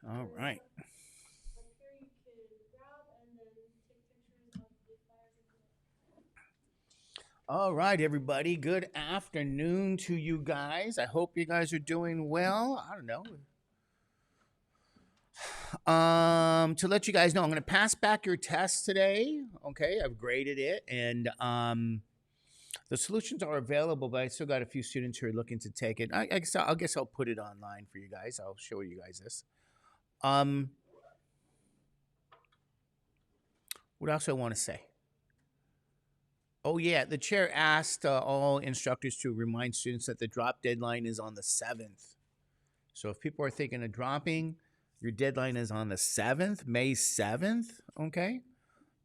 All right. All right, everybody. Good afternoon to you guys. I hope you guys are doing well. I don't know. To let you guys know, I'm going to pass back your test today. Okay, I've graded it, and the solutions are available, but I still got a few students who are looking to take it. I guess I'll put it online for you guys. I'll show you guys this. Um, what else I want to say? Oh yeah, the chair asked all instructors to remind students that the drop deadline is on the 7th. So if people are thinking of dropping, your deadline is on the 7th, May 7th, okay?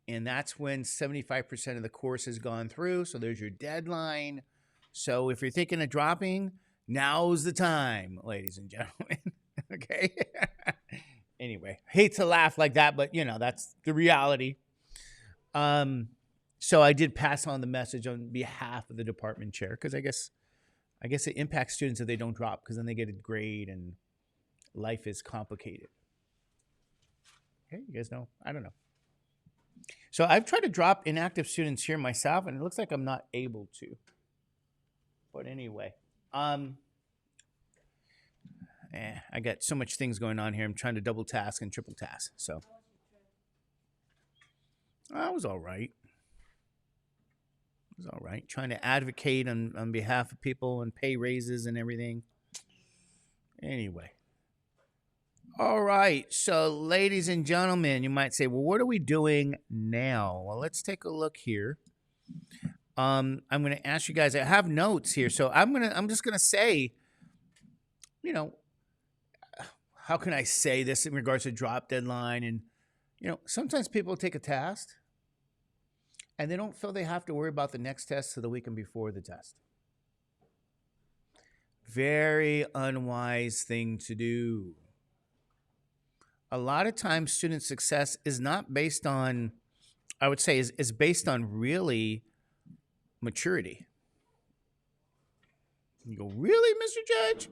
And that's when 75% of the course has gone through. So there's your deadline. So if you're thinking of dropping, now's the time, ladies and gentlemen. Okay. Anyway, hate to laugh like that, but that's the reality. Um, so I did pass on the message on behalf of the department chair because I guess it impacts students if they don't drop because then they get a grade and life is complicated. Okay, you guys know? I don't know. So I've tried to drop inactive students here myself, and it looks like I'm not able to. But anyway, um, I got so much things going on here. I'm trying to double task and triple task. So I was all right. It was all right. Trying to advocate on behalf of people and pay raises and everything. Anyway. All right. So, ladies and gentlemen, you might say, well, what are we doing now? Well, let's take a look here. I'm going to ask you guys. I have notes here, so I'm just gonna say, you know, how can I say this in regards to drop deadline? And sometimes people take a test and they don't feel they have to worry about the next test to the weekend before the test. Very unwise thing to do. A lot of times, student success is not based on, I would say, is based on really maturity. You go, really, Mr. Judge?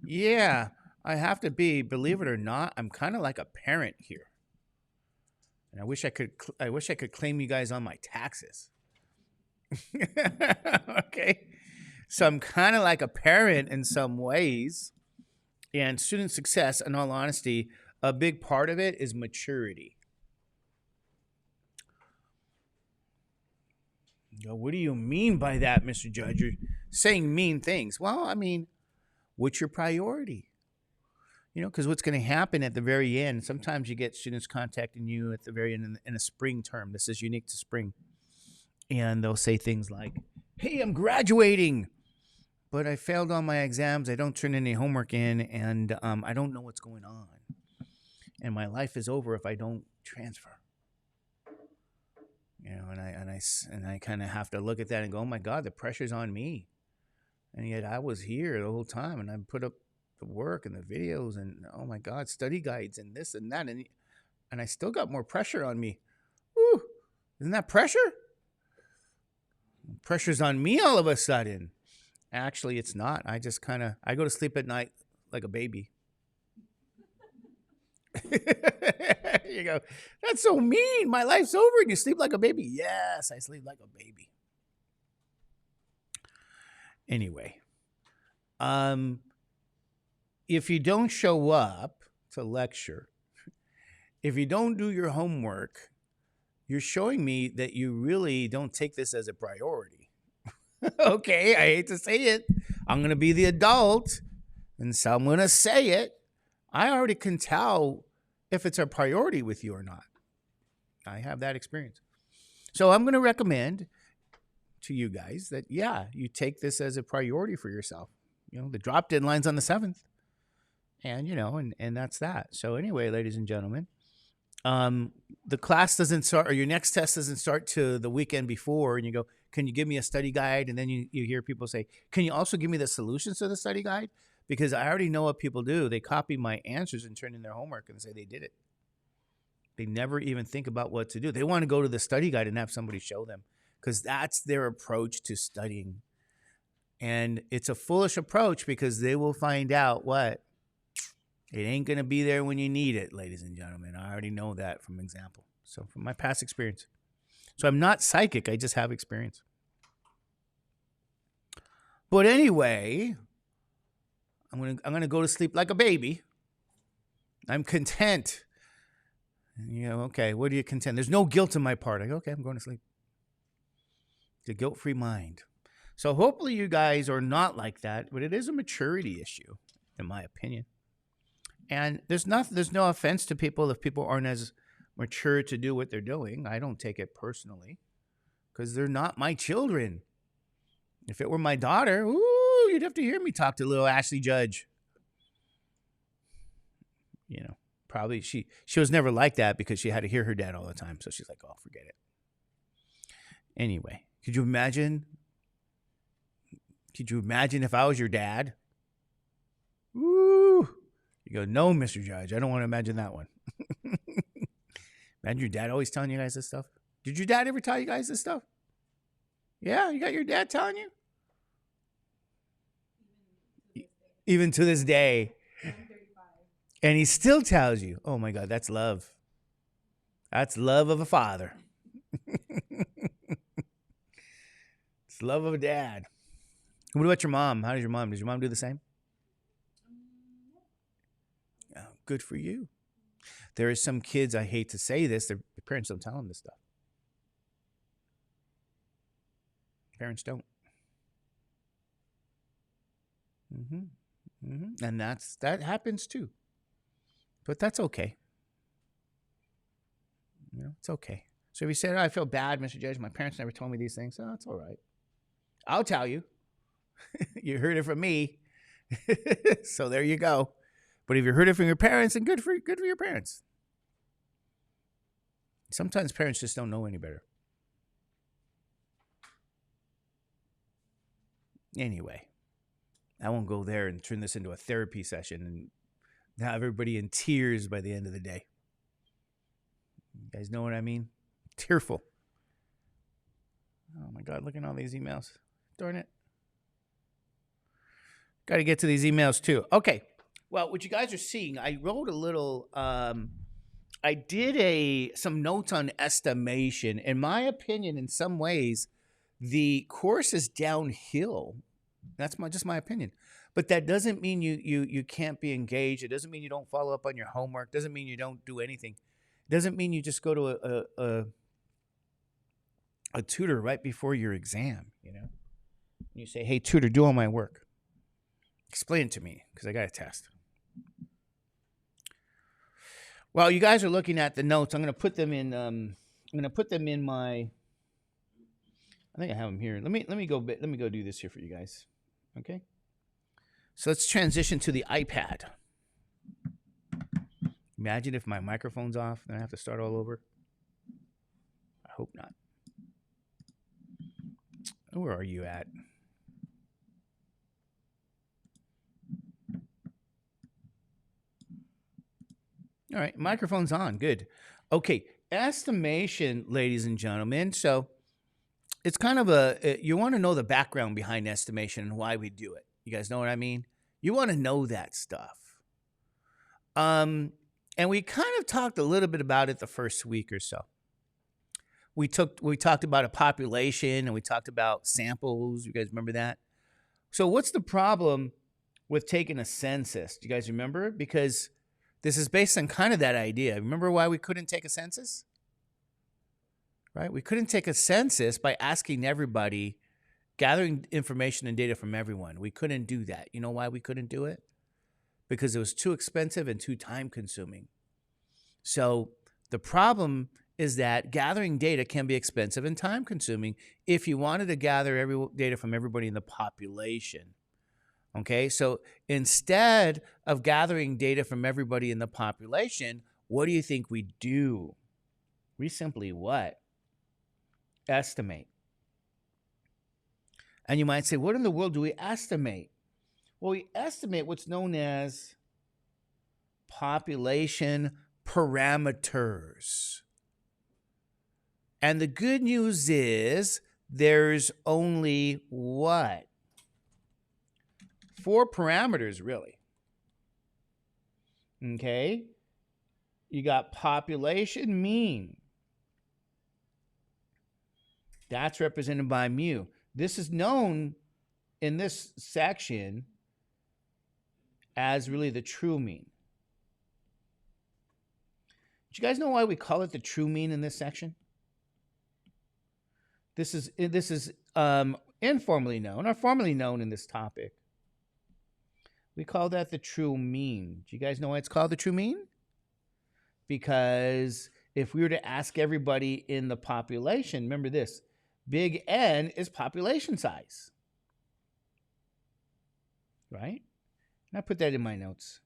Yeah, I have to be. Believe it or not, I'm kind of like a parent here, and I wish I could claim you guys on my taxes. Okay, so I'm kind of like a parent in some ways, and student success. In all honesty, a big part of it is maturity. What do you mean by that, Mr. Judge? You're saying mean things. Well, I mean, what's your priority? Because what's going to happen at the very end, sometimes you get students contacting you at the very end in a spring term. This is unique to spring. And they'll say things like, hey, I'm graduating, but I failed all my exams. I don't turn any homework in, and I don't know what's going on. And my life is over if I don't transfer. And I kind of have to look at that and go, oh my God, the pressure's on me. And yet I was here the whole time, and I put up the work and the videos, and oh my God, study guides and this and that, and I still got more pressure on me. Woo! Isn't that pressure? Pressure's on me all of a sudden. Actually, it's not. I just I go to sleep at night like a baby. You go, that's so mean. My life's over and you sleep like a baby. Yes, I sleep like a baby. Anyway, if you don't show up to lecture, if you don't do your homework, you're showing me that you really don't take this as a priority. Okay, I hate to say it. I'm going to be the adult, and so I'm going to say it. I already can tell if it's a priority with you or not. I have that experience. So I'm going to recommend to you guys that, yeah, you take this as a priority for yourself. The drop deadline's on the 7th. And, and that's that. So anyway, ladies and gentlemen, the class doesn't start, or your next test doesn't start to the weekend before, and you go, can you give me a study guide? And then you hear people say, can you also give me the solutions to the study guide? Because I already know what people do. They copy my answers and turn in their homework and say they did it. They never even think about what to do. They want to go to the study guide and have somebody show them because that's their approach to studying. And it's a foolish approach because they will find out what? It ain't going to be there when you need it, ladies and gentlemen. I already know that from example. So from my past experience. So I'm not psychic. I just have experience. But anyway, I'm gonna go to sleep like a baby. I'm content. Okay, what are you content? There's no guilt in my part. I go, okay, I'm going to sleep. It's a guilt-free mind. So hopefully you guys are not like that, but it is a maturity issue, in my opinion. And there's no offense to people if people aren't as mature to do what they're doing. I don't take it personally because they're not my children. If it were my daughter, ooh, you'd have to hear me talk to little Ashley Judge. Probably she was never like that because she had to hear her dad all the time. So she's like, oh, forget it. Anyway, could you imagine if I was your dad? Woo! You go, no, Mr. Judge, I don't want to imagine that one. Imagine your dad always telling you guys this stuff. Did your dad ever tell you guys this stuff? Yeah, you got your dad telling you? Even to this day. And he still tells you, oh my God, that's love. That's love of a father. It's love of a dad. What about your mom? How does your mom? Does your mom do the same? Oh, good for you. There are some kids, I hate to say this, their parents don't tell them this stuff. Parents don't. And that happens too. But that's okay. It's okay. So if you say, I feel bad, Mr. Judge, my parents never told me these things. Oh, it's all right. I'll tell you. You heard it from me. So there you go. But if you heard it from your parents, then good for your parents. Sometimes parents just don't know any better. Anyway, I won't go there and turn this into a therapy session and have everybody in tears by the end of the day. You guys know what I mean? Tearful. Oh my God, look at all these emails. Darn it. Got to get to these emails too. Okay. Well, what you guys are seeing, I wrote a little, I did some notes on estimation. In my opinion, in some ways, the course is downhill. That's just my opinion. But that doesn't mean you can't be engaged. It doesn't mean you don't follow up on your homework. It doesn't mean you don't do anything. It doesn't mean you just go to a tutor right before your exam, You say, hey, tutor, do all my work. Explain it to me because I got a test. Well, you guys are looking at the notes. I'm going to put them in my, I think I have them here. Let me go do this here for you guys. Okay? So let's transition to the iPad. Imagine if my microphone's off, then I have to start all over. I hope not. Where are you at? All right, microphone's on. Good. Okay, estimation, ladies and gentlemen. So it's kind of you want to know the background behind estimation and why we do it. You guys know what I mean? You want to know that stuff. And we kind of talked a little bit about it the first week or so. We talked about a population and we talked about samples. You guys remember that? So what's the problem with taking a census? Do you guys remember? Because this is based on kind of that idea. Remember why we couldn't take a census? Right? We couldn't take a census by asking everybody, gathering information and data from everyone. We couldn't do that. You know why we couldn't do it? Because it was too expensive and too time consuming. So the problem is that gathering data can be expensive and time consuming if you wanted to gather data from everybody in the population. Okay, so instead of gathering data from everybody in the population, what do you think we do? We simply what? Estimate. And you might say, what in the world do we estimate? Well, we estimate what's known as population parameters. And the good news is there's only what? 4 parameters, really. Okay? You got population mean. That's represented by mu. This is known in this section as really the true mean. Do you guys know why we call it the true mean in this section? This is informally known or formally known in this topic. We call that the true mean. Do you guys know why it's called the true mean? Because if we were to ask everybody in the population, remember this, big N is population size. Right? And I put that in my notes.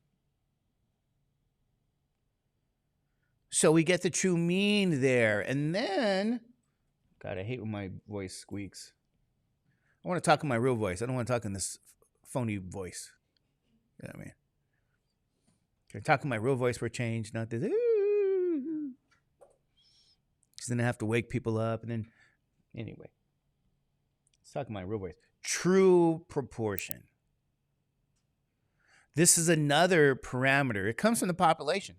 So we get the true mean there. And then, God, I hate when my voice squeaks. I want to talk in my real voice. I don't want to talk in this phony voice. You know what I mean? Can I talk in my real voice for a change? Not this. Because then I have to wake people up. And then, anyway. Let's talk in my real voice. True proportion. This is another parameter. It comes from the population.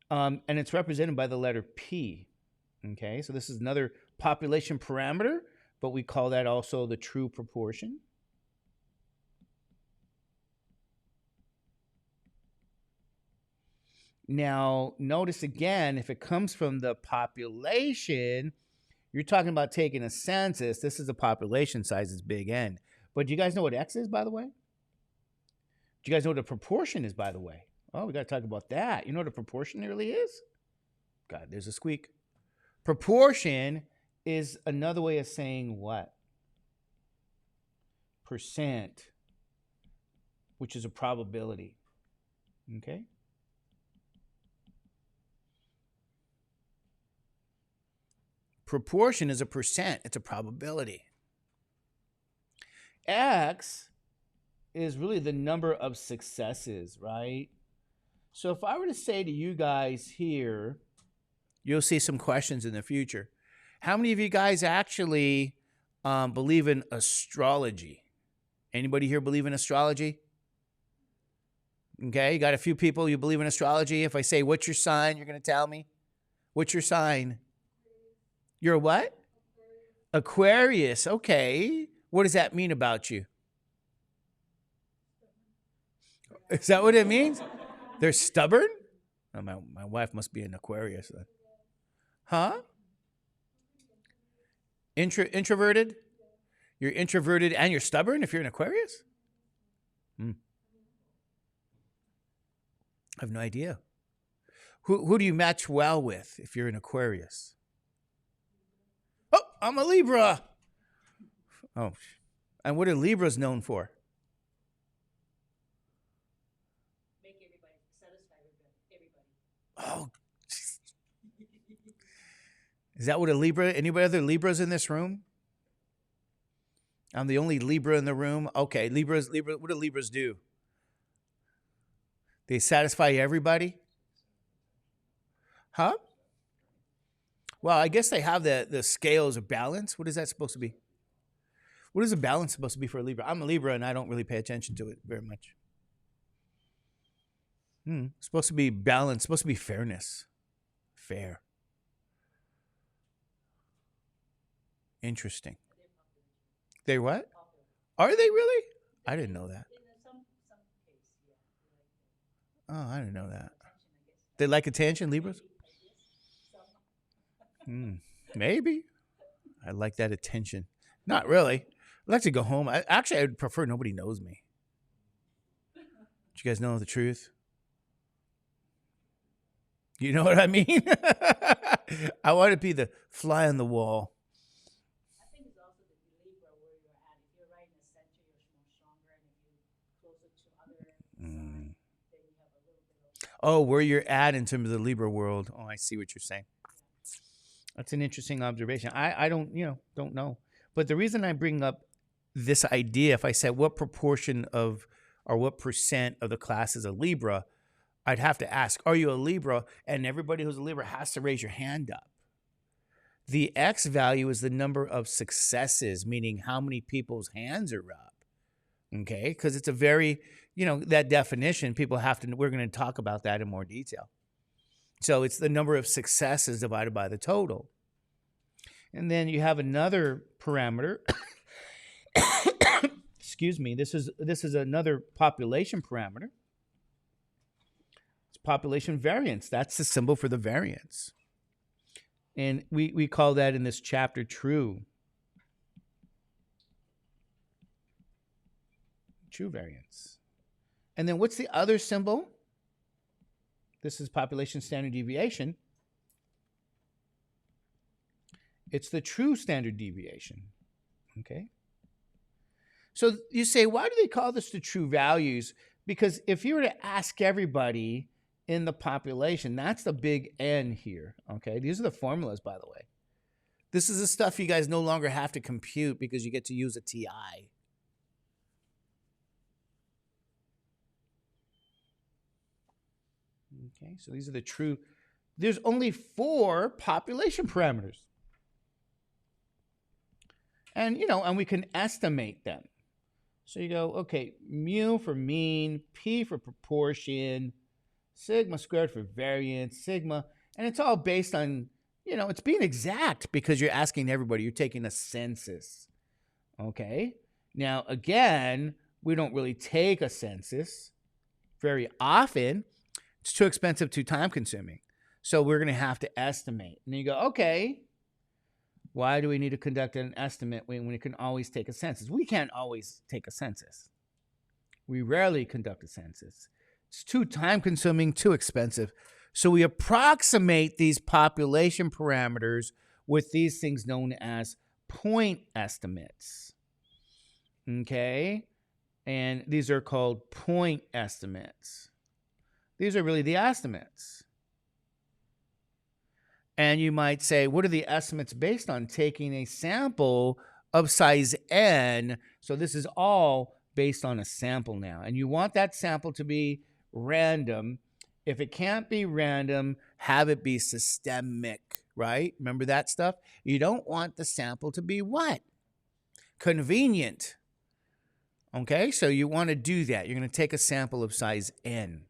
And it's represented by the letter P. Okay, so this is another population parameter, but we call that also the true proportion. Now, notice again, if it comes from the population, you're talking about taking a census. This is a population size, it's big N. But do you guys know what X is, by the way? Do you guys know what a proportion is, by the way? Oh, we got to talk about that. You know what a proportion really is? God, there's a squeak. Proportion is another way of saying what? Percent, which is a probability. Okay? Proportion is a percent. It's a probability. X is really the number of successes, right? So if I were to say to you guys here, you'll see some questions in the future. How many of you guys actually believe in astrology? Anybody here believe in astrology? Okay, you got a few people you believe in astrology. If I say, what's your sign, you're going to tell me? What's your sign? You're what? Aquarius. Okay. What does that mean about you? Is that what it means? They're stubborn? Oh, my wife must be an Aquarius then. Huh? Introverted? You're introverted and you're stubborn if you're an Aquarius? I have no idea. Who do you match well with if you're an Aquarius? Oh, I'm a Libra. Oh, and what are Libras known for? Make everybody satisfied with everybody. Oh, is that what a Libra? Anybody other Libras in this room? I'm the only Libra in the room. Okay, Libra. What do Libras do? They satisfy everybody? Huh? Well, I guess they have the scales of balance. What is that supposed to be? What is a balance supposed to be for a Libra? I'm a Libra and I don't really pay attention to it very much. It's supposed to be balance, supposed to be fairness. Fair. Interesting. They what? Are they really? I didn't know that. Oh, I didn't know that. They like attention, Libras? Maybe. I like that attention. Not really. I'd like to go home. I would prefer nobody knows me. Do you guys know the truth? You know what I mean? I want to be the fly on the wall. I think it's also the Libra where you're at. If you're right in the center, you're more stronger, and if you're closer to other sides, then you have a little bit of. Oh, where you're at in terms of the Libra world. Oh, I see what you're saying. That's an interesting observation. I don't know. But the reason I bring up this idea, if I said what proportion of or what percent of the class is a Libra, I'd have to ask, are you a Libra? And everybody who's a Libra has to raise your hand up. The X value is the number of successes, meaning how many people's hands are up. Okay, because it's a very, that definition, people have to, we're going to talk about that in more detail. So it's the number of successes divided by the total. And then you have another parameter. Excuse me. This is another population parameter. It's population variance. That's the symbol for the variance. And we call that in this chapter true. True variance. And then what's the other symbol? This is population standard deviation. It's the true standard deviation. Okay. So you say, why do they call this the true values? Because if you were to ask everybody in the population, that's the big N here. Okay. These are the formulas, by the way. This is the stuff you guys no longer have to compute because you get to use a TI. Okay, so these are the true. There's only 4 population parameters. And, and we can estimate them. So you go, okay, mu for mean, P for proportion, sigma squared for variance, sigma. And it's all based on, it's being exact because you're asking everybody. You're taking a census. Okay? Now, again, we don't really take a census very often. It's too expensive, too time consuming. So we're going to have to estimate. And you go, okay, why do we need to conduct an estimate when we can always take a census? We can't always take a census. We rarely conduct a census. It's too time consuming, too expensive. So we approximate these population parameters with these things known as point estimates. Okay? And these are called point estimates. These are really the estimates. And you might say, what are the estimates based on? Taking a sample of size n. So this is all based on a sample now. And you want that sample to be random. If it can't be random, have it be systemic, right? Remember that stuff? You don't want the sample to be what? Convenient. Okay, so you want to do that. You're going to take a sample of size n.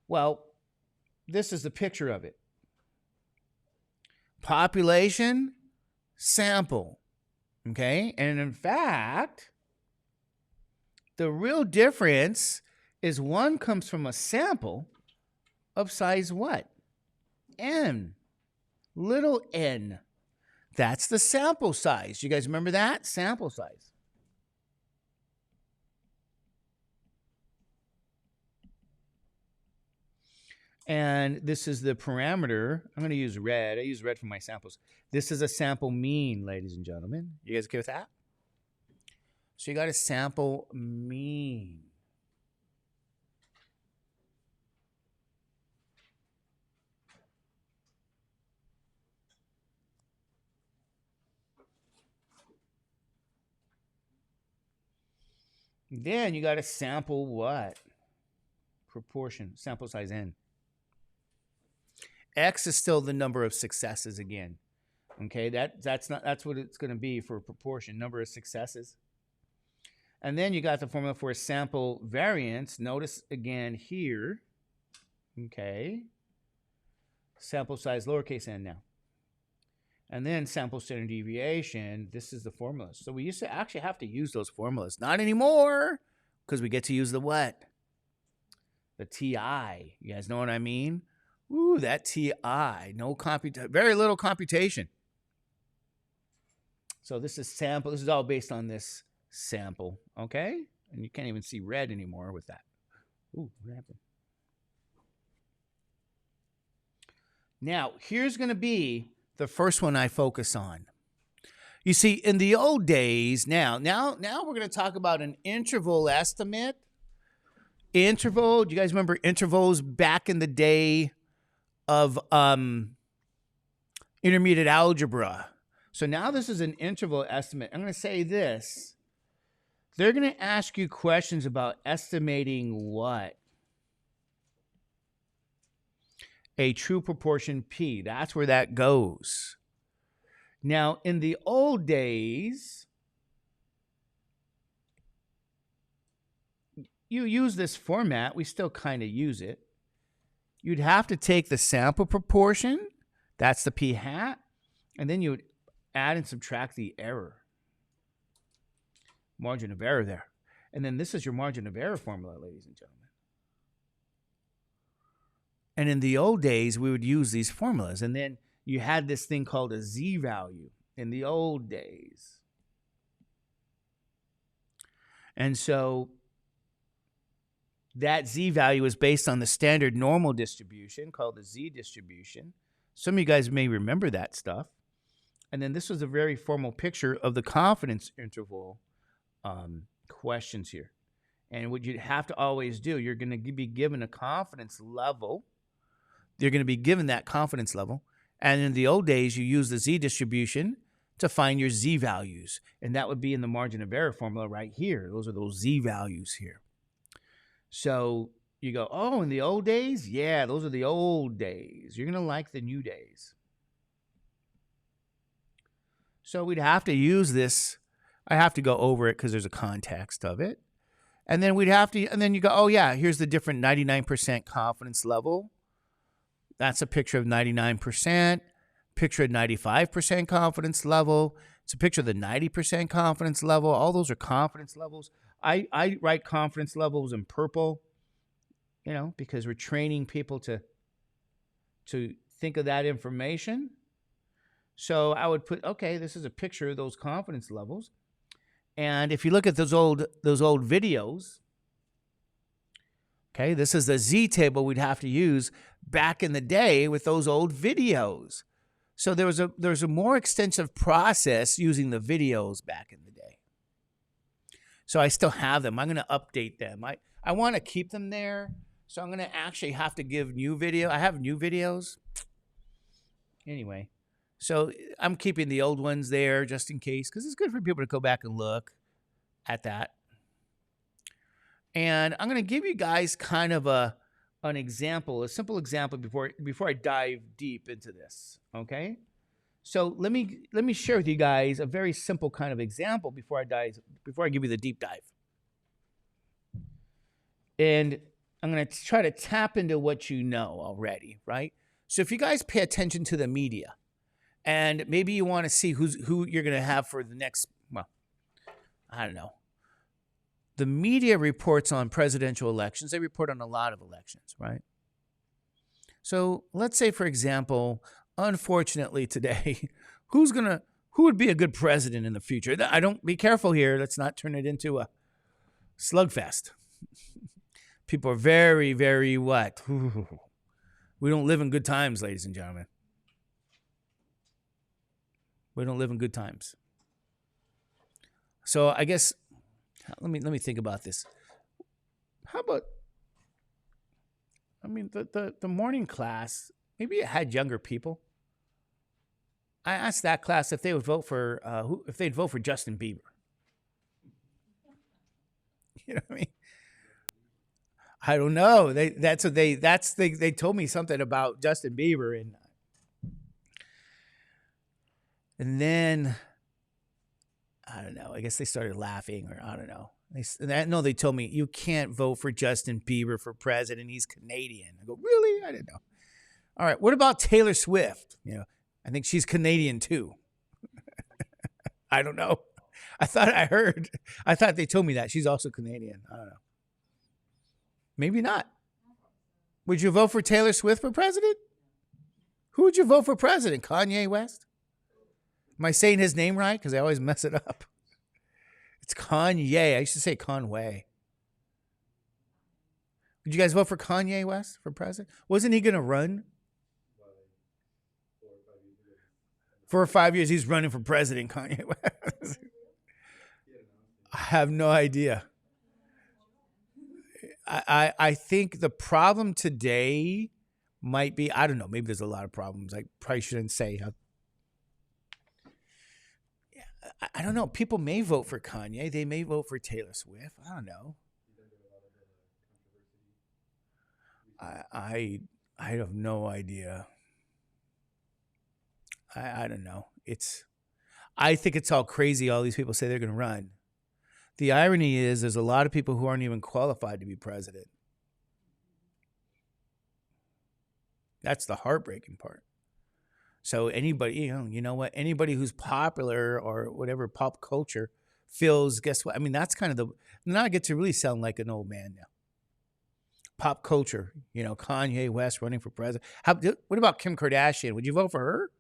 Well, this is the picture of it. Population, sample. Okay? And in fact, the real difference is one comes from a sample of size what? N. Little n. That's the sample size. You guys remember that? Sample size. And this is the parameter. I'm going to use red. I use red for my samples. This is a sample mean, ladies and gentlemen. You guys okay with that? So you got a sample mean. Then you got a sample what? Proportion, sample size n. X is still the number of successes again. Okay, that's what it's going to be for proportion, number of successes. And then you got the formula for sample variance. Notice again here. Okay. Sample size lowercase n now. And then sample standard deviation. This is the formula. So we used to actually have to use those formulas. Not anymore, because we get to use the what? The TI. You guys know what I mean? Ooh, that TI. No computation. Very little computation. So this is sample. This is all based on this sample. Okay? And you can't even see red anymore with that. Ooh, what happened? Now, here's going to be the first one I focus on. You see, in the old days, now we're going to talk about an interval estimate. Interval, do you guys remember intervals back in the day of intermediate algebra? So now this is an interval estimate. I'm going to say this. They're going to ask you questions about estimating what? A true proportion P. That's where that goes. Now, in the old days, you use this format, we still kind of use it. You'd have to take the sample proportion, that's the p hat, and then you would add and subtract the error, margin of error there. And then this is your margin of error formula, ladies and gentlemen. And in the old days, we would use these formulas. And then you had this thing called a z-value in the old days. And so that z-value is based on the standard normal distribution called the z-distribution. Some of you guys may remember that stuff. And then this was a very formal picture of the confidence interval questions here. And what you have to always do, you're going to be given a confidence level. You're going to be given that confidence level. And in the old days, you use the z-distribution to find your z-values. And that would be in the margin of error formula right here. Those are those z-values here. So you go, oh, in the old days? Yeah, those are the old days. You're going to like the new days. So we'd have to use this. I have to go over it because there's a context of it. And then and then you go, oh yeah, here's the different 99% confidence level. That's a picture of 99%, picture of 95% confidence level. It's a picture of the 90% confidence level. All those are confidence levels. I write confidence levels in purple, because we're training people to think of that information. So I would put, okay, this is a picture of those confidence levels. And if you look at those old videos, okay, this is the Z table we'd have to use back in the day with those old videos. So there was a more extensive process using the videos back in the day. So I still have them. I'm going to update them. I want to keep them there. So I'm going to actually have to give new video. I have new videos. Anyway. So I'm keeping the old ones there just in case, because it's good for people to go back and look at that. And I'm going to give you guys kind of an example, a simple example before I dive deep into this. Okay. So let me share with you guys a very simple kind of example before I give you the deep dive. And I'm going to try to tap into what you know already, right? So if you guys pay attention to the media, and maybe you want to see who you're going to have for the next, I don't know. The media reports on presidential elections. They report on a lot of elections, right? So let's say, for example, unfortunately today, who would be a good president in the future? Be careful here. Let's not turn it into a slugfest. People are very, very what? We don't live in good times, ladies and gentlemen. We don't live in good times. So I guess let me think about this. How about the morning class, maybe it had younger people. I asked that class if they would vote for if they'd vote for Justin Bieber. You know what I mean? I don't know. They told me something about Justin Bieber and then, I don't know, I guess they started laughing or I don't know. They told me, you can't vote for Justin Bieber for president. He's Canadian. I go, really? I didn't know. All right, what about Taylor Swift? I think she's Canadian too. I don't know. I thought they told me that. She's also Canadian. I don't know. Maybe not. Would you vote for Taylor Swift for president? Who would you vote for president? Kanye West? Am I saying his name right? Because I always mess it up. It's Kanye. I used to say Conway. Would you guys vote for Kanye West for president? Wasn't he going to run? 4 or 5 years, he's running for president, Kanye West. I have no idea. I think the problem today might be, I don't know, maybe there's a lot of problems. I probably shouldn't say. I don't know. People may vote for Kanye. They may vote for Taylor Swift. I don't know. I have no idea. I don't know. I think it's all crazy. All these people say they're going to run. The irony is there's a lot of people who aren't even qualified to be president. That's the heartbreaking part. So anybody, you know what? Anybody who's popular or whatever pop culture feels, guess what? I mean, that's kind of the, now I get to really sound like an old man now. Pop culture, Kanye West running for president. What about Kim Kardashian? Would you vote for her?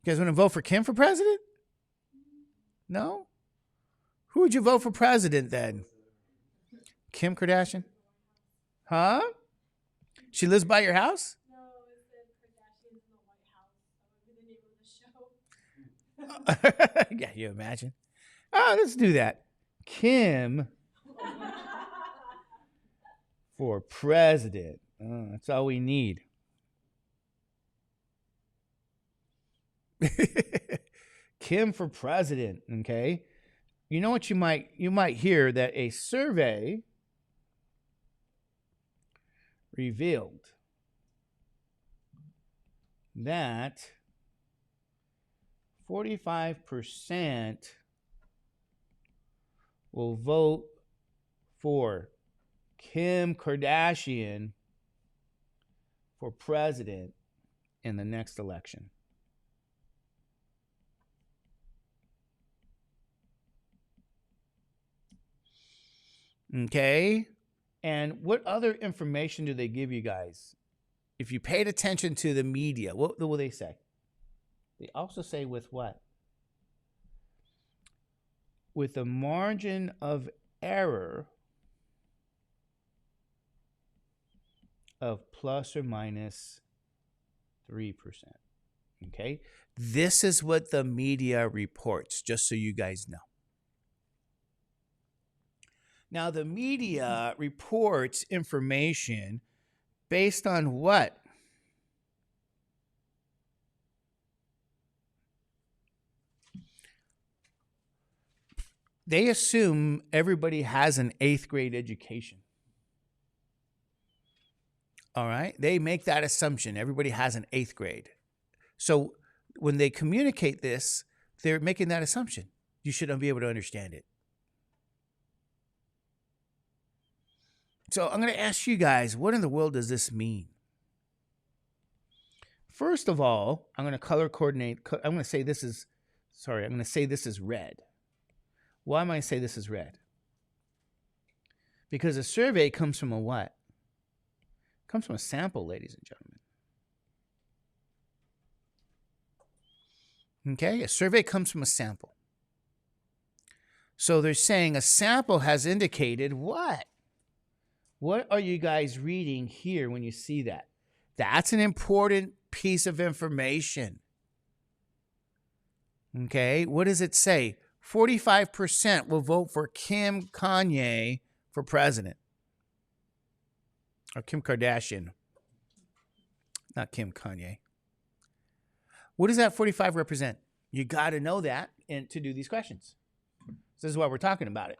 You guys want to vote for Kim for president? No? Who would you vote for president then? Kim Kardashian? Huh? She lives by your house? No, it said Kardashians in the White House. That would be the name of the show. Yeah, you imagine? Oh, let's do that. Kim for president. Oh, that's all we need. Kim for president, okay? You know what you might hear that a survey revealed that 45% will vote for Kim Kardashian for president in the next election. Okay? And what other information do they give you guys? If you paid attention to the media, what will they say? They also say with what? With a margin of error of plus or minus 3%. Okay? This is what the media reports, just so you guys know. Now, the media reports information based on what? They assume everybody has an 8th grade education. All right? They make that assumption. Everybody has an 8th grade. So when they communicate this, they're making that assumption. You should be able to understand it. So I'm going to ask you guys, what in the world does this mean? First of all, I'm going to color coordinate. I'm going to say this is red. Why am I say this is red? Because a survey comes from a what? It comes from a sample, ladies and gentlemen. Okay, a survey comes from a sample. So they're saying a sample has indicated what? What are you guys reading here when you see that? That's an important piece of information. Okay, what does it say? 45% will vote for Kim Kanye for president. Or Kim Kardashian. Not Kim Kanye. What does that 45 represent? You got to know that to do these questions. So this is why we're talking about it.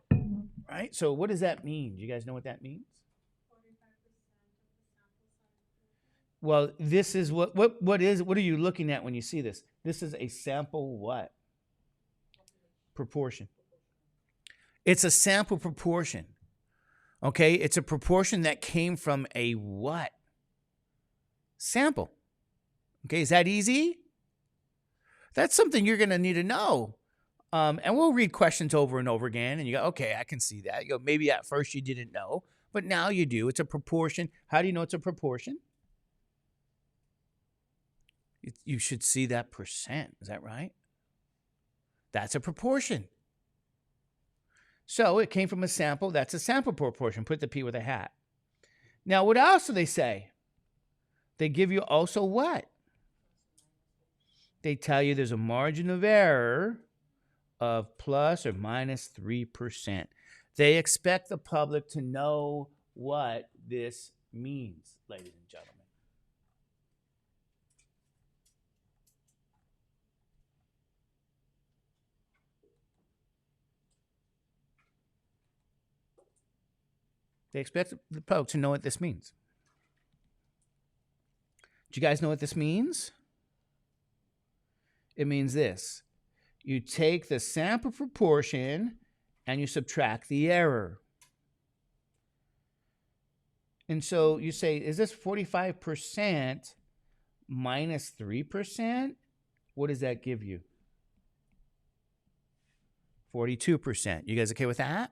Right? So what does that mean? Do you guys know what that means? Well, this is what are you looking at when you see this? This is a sample what? Proportion. It's a sample proportion. Okay? It's a proportion that came from a what? Sample. Okay, is that easy? That's something you're going to need to know. And we'll read questions over and over again, and you go, okay, I can see that. You go, maybe at first you didn't know, but now you do. It's a proportion. How do you know it's a proportion? You should see that percent. Is that right? That's a proportion. So it came from a sample. That's a sample proportion. Put the P with a hat. Now, what else do they say? They give you also what? They tell you there's a margin of error of plus or minus 3%. They expect the public to know what this means, ladies and gentlemen. They expect the public to know what this means. Do you guys know what this means? It means this. You take the sample proportion and you subtract the error. And so you say, is this 45% minus 3%? What does that give you? 42%. You guys okay with that?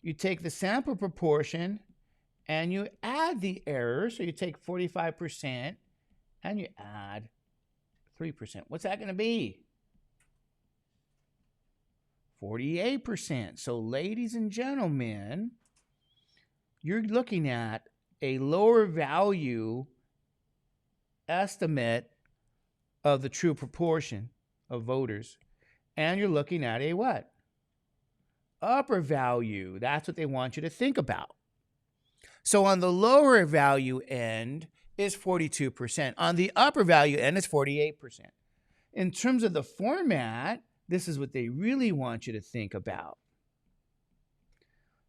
You take the sample proportion and you add the error. So you take 45% and you add 3%. What's that going to be? 48%. So ladies and gentlemen, you're looking at a lower value estimate of the true proportion of voters. And you're looking at a what? Upper value. That's what they want you to think about. So on the lower value end is 42%. On the upper value end is 48%. In terms of the format, this is what they really want you to think about.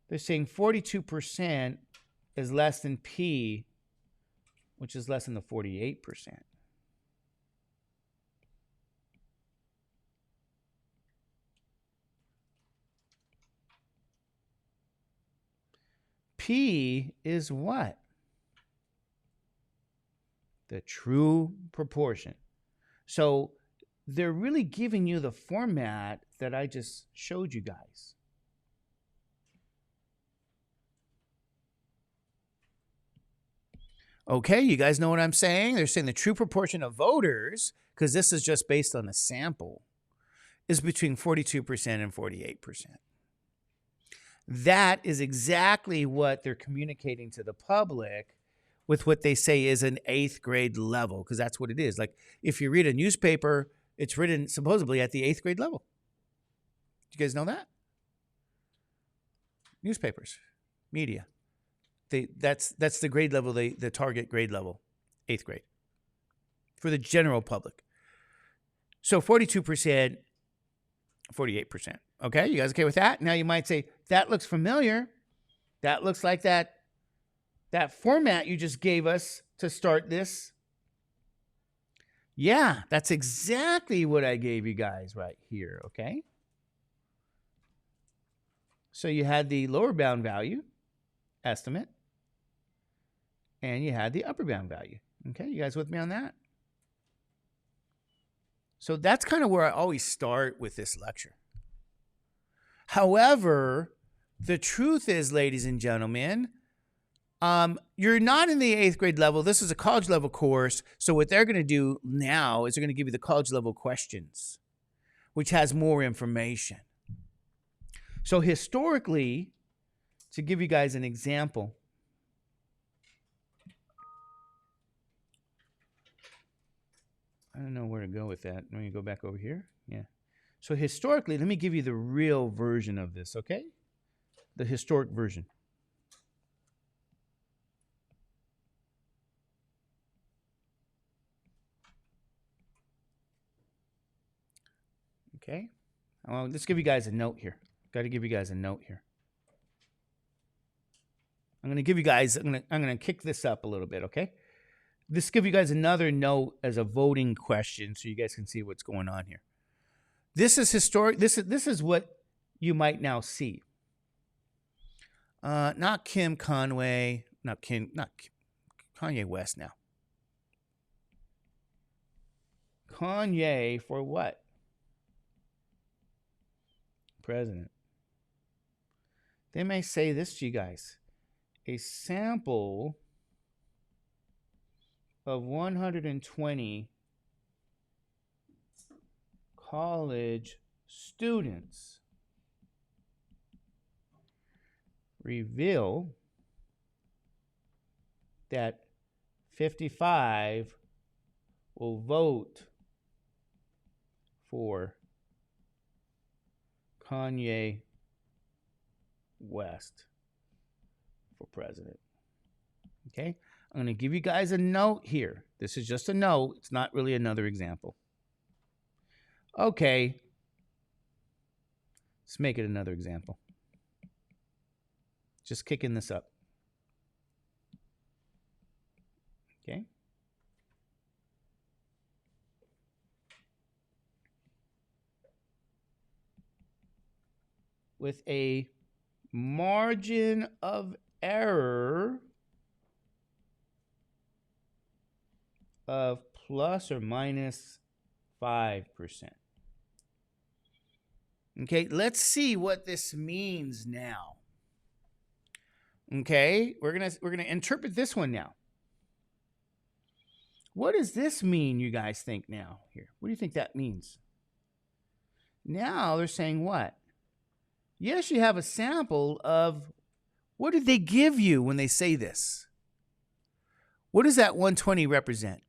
They're saying 42% is less than P, which is less than the 48%. P is what? The true proportion. So they're really giving you the format that I just showed you guys. Okay, you guys know what I'm saying? They're saying the true proportion of voters, because this is just based on a sample, is between 42% and 48%. That is exactly what they're communicating to the public with what they say is an 8th grade level, because that's what it is. Like if you read a newspaper, it's written supposedly at the 8th grade level. Do you guys know that? Newspapers, media. That's the grade level, the target grade level, 8th grade, for the general public. So 42%, 48%. Okay, you guys okay with that? Now you might say, that looks familiar. That looks like that format you just gave us to start this. Yeah, that's exactly what I gave you guys right here, okay? So you had the lower bound value estimate, and you had the upper bound value. Okay, you guys with me on that? So that's kind of where I always start with this lecture. However, the truth is, ladies and gentlemen, you're not in the 8th grade level. This is a college level course. So what they're going to do now is they're going to give you the college level questions, which has more information. So historically, to give you guys an example, I don't know where to go with that. Let me go back over here. Yeah. So historically, let me give you the real version of this, okay? The historic version. Okay? Well, let's give you guys a note here. Got to give you guys a note here. I'm going to give you guys, I'm going to kick this up a little bit, okay? Let's give you guys another note as a voting question so you guys can see what's going on here. This is historic. This is what you might now see. Not Kim Conway, not Kanye West now. Kanye for what? President. They may say this to you guys. A sample of 120 college students reveal that 55 will vote for Kanye West for president. Okay? I'm going to give you guys a note here. This is just a note. It's not really another example. Okay. Let's make it another example. Just kicking this up. Okay? with a margin of error of plus or minus 5%. Okay, let's see what this means now. Okay, we're gonna interpret this one now. What does this mean, you guys think now? Here, what do you think that means? Now they're saying what? Yes, you have a sample of what did they give you when they say this? What does that 120 represent?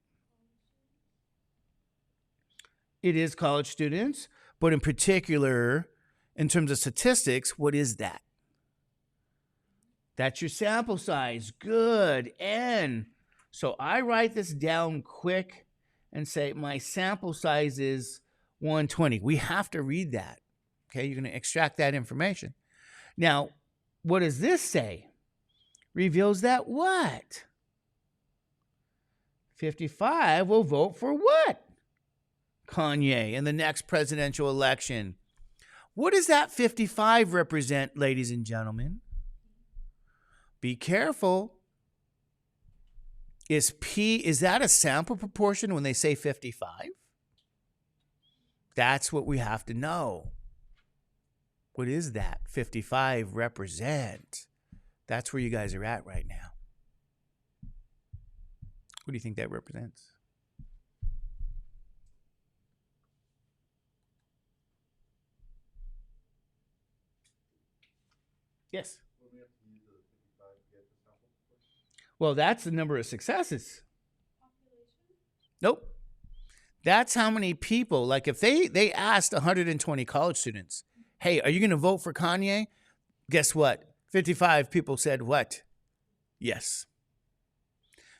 It is college students, but in particular, in terms of statistics, what is that? That's your sample size. Good. N. So I write this down quick and say my sample size is 120. We have to read that. Okay, you're going to extract that information. Now, what does this say? Reveals that what? 55 will vote for what? Kanye in the next presidential election. What does that 55 represent, ladies and gentlemen? Be careful. Is that a sample proportion when they say 55? That's what we have to know. What is that 55 represent? That's where you guys are at right now. What do you think that represents? Yes. Well, that's the number of successes. Nope. That's how many people, like if they asked 120 college students, hey, are you going to vote for Kanye? Guess what? 55 people said what? Yes.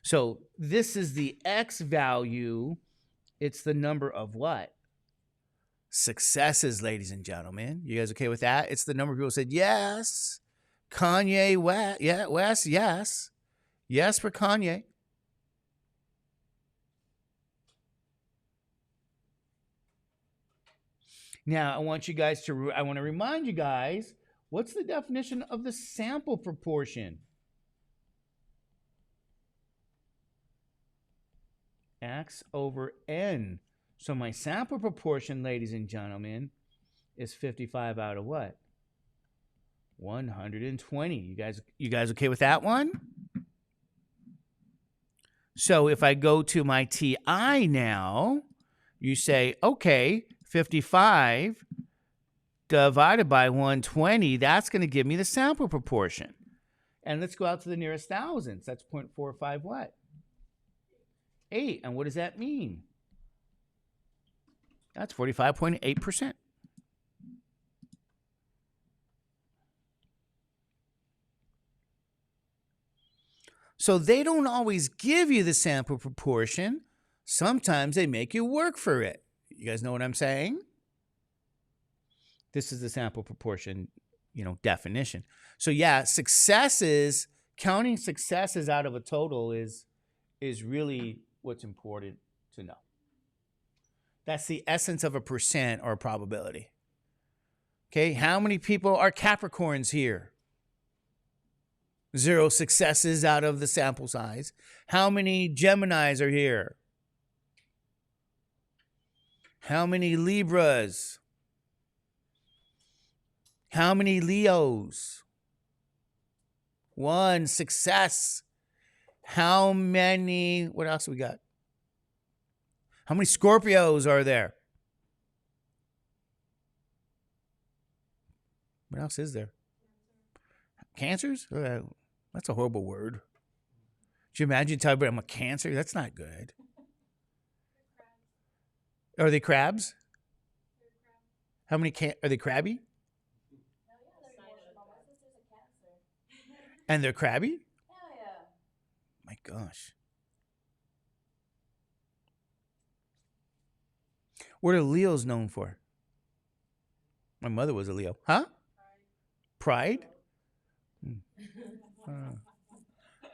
So this is the X value. It's the number of what? Successes, ladies and gentlemen. You guys okay with that? It's the number of people who said yes. Kanye West, yes. Yes for Kanye. Now, I want to remind you guys, what's the definition of the sample proportion? X over N. So my sample proportion, ladies and gentlemen, is 55 out of what? 120. You guys okay with that one? So if I go to my TI now, you say, okay, 55 divided by 120, that's going to give me the sample proportion. And let's go out to the nearest thousands. That's 0.45 what? 8. And what does that mean? That's 45.8%. So they don't always give you the sample proportion. Sometimes they make you work for it. You guys know what I'm saying? This is the sample proportion, definition. So yeah, counting successes out of a total is really what's important to know. That's the essence of a percent or a probability. Okay, how many people are Capricorns here? 0 successes out of the sample size. How many Geminis are here? How many Libras? How many Leos? 1 success. How many, what else we got? How many Scorpios are there? What else is there? Cancers? That's a horrible word. Could you imagine telling me I'm a Cancer? That's not good. Are they crabs? How many are they crabby? And they're crabby? My gosh. What are Leos known for? My mother was a Leo. Huh? Pride?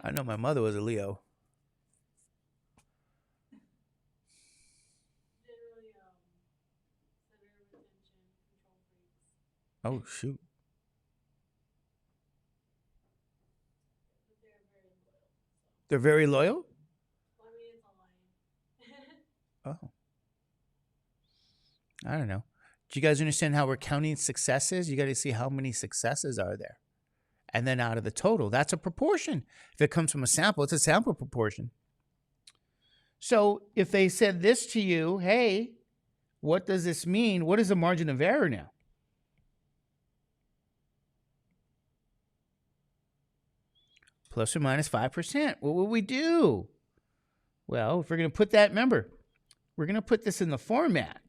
I know my mother was a Leo. Oh, shoot. They're very loyal? Well, I mean, it's online. Oh. I don't know. Do you guys understand how we're counting successes? You got to see how many successes are there. And then out of the total, that's a proportion. If it comes from a sample, it's a sample proportion. So if they said this to you, hey, what does this mean? What is the margin of error now? Plus or minus 5%. What will we do? Well, if we're going to put that, remember, we're going to put this in the format.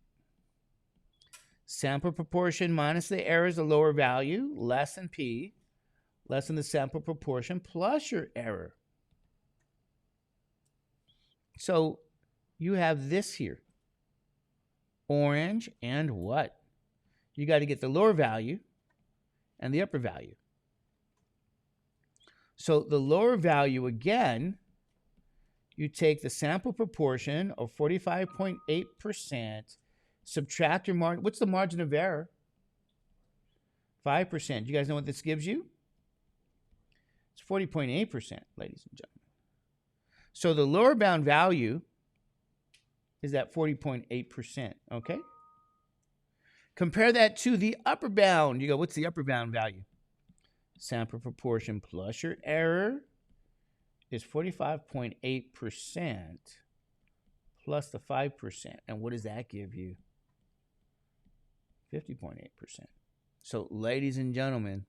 Sample proportion minus the error is the lower value, less than P, less than the sample proportion, plus your error. So you have this here. Orange and what? You got to get the lower value and the upper value. So the lower value, again, you take the sample proportion of 45.8%, subtract your margin. What's the margin of error? 5%. You guys know what this gives you? It's 40.8%, ladies and gentlemen. So the lower bound value is at 40.8%, okay? Compare that to the upper bound. You go, what's the upper bound value? Sample proportion plus your error is 45.8% plus the 5%. And what does that give you? 50.8%. So, ladies and gentlemen,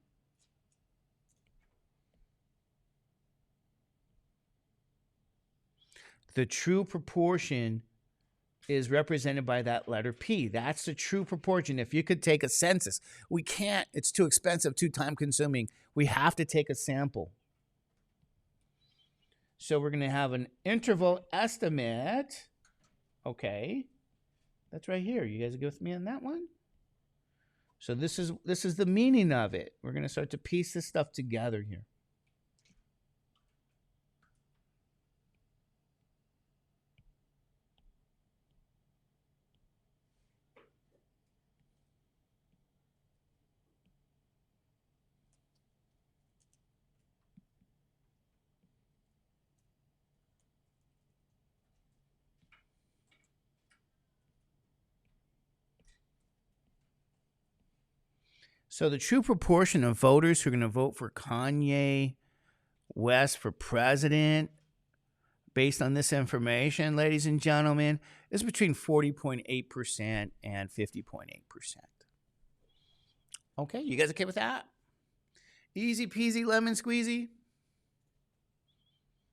the true proportion is represented by that letter P. That's the true proportion. If you could take a census, we can't. It's too expensive, too time consuming. We have to take a sample. So we're going to have an interval estimate. Okay. That's right here. You guys go with me on that one? So this is the meaning of it. We're going to start to piece this stuff together here. So the true proportion of voters who are going to vote for Kanye West for president, based on this information, ladies and gentlemen, is between 40.8% and 50.8%. Okay, you guys okay with that? Easy peasy lemon squeezy.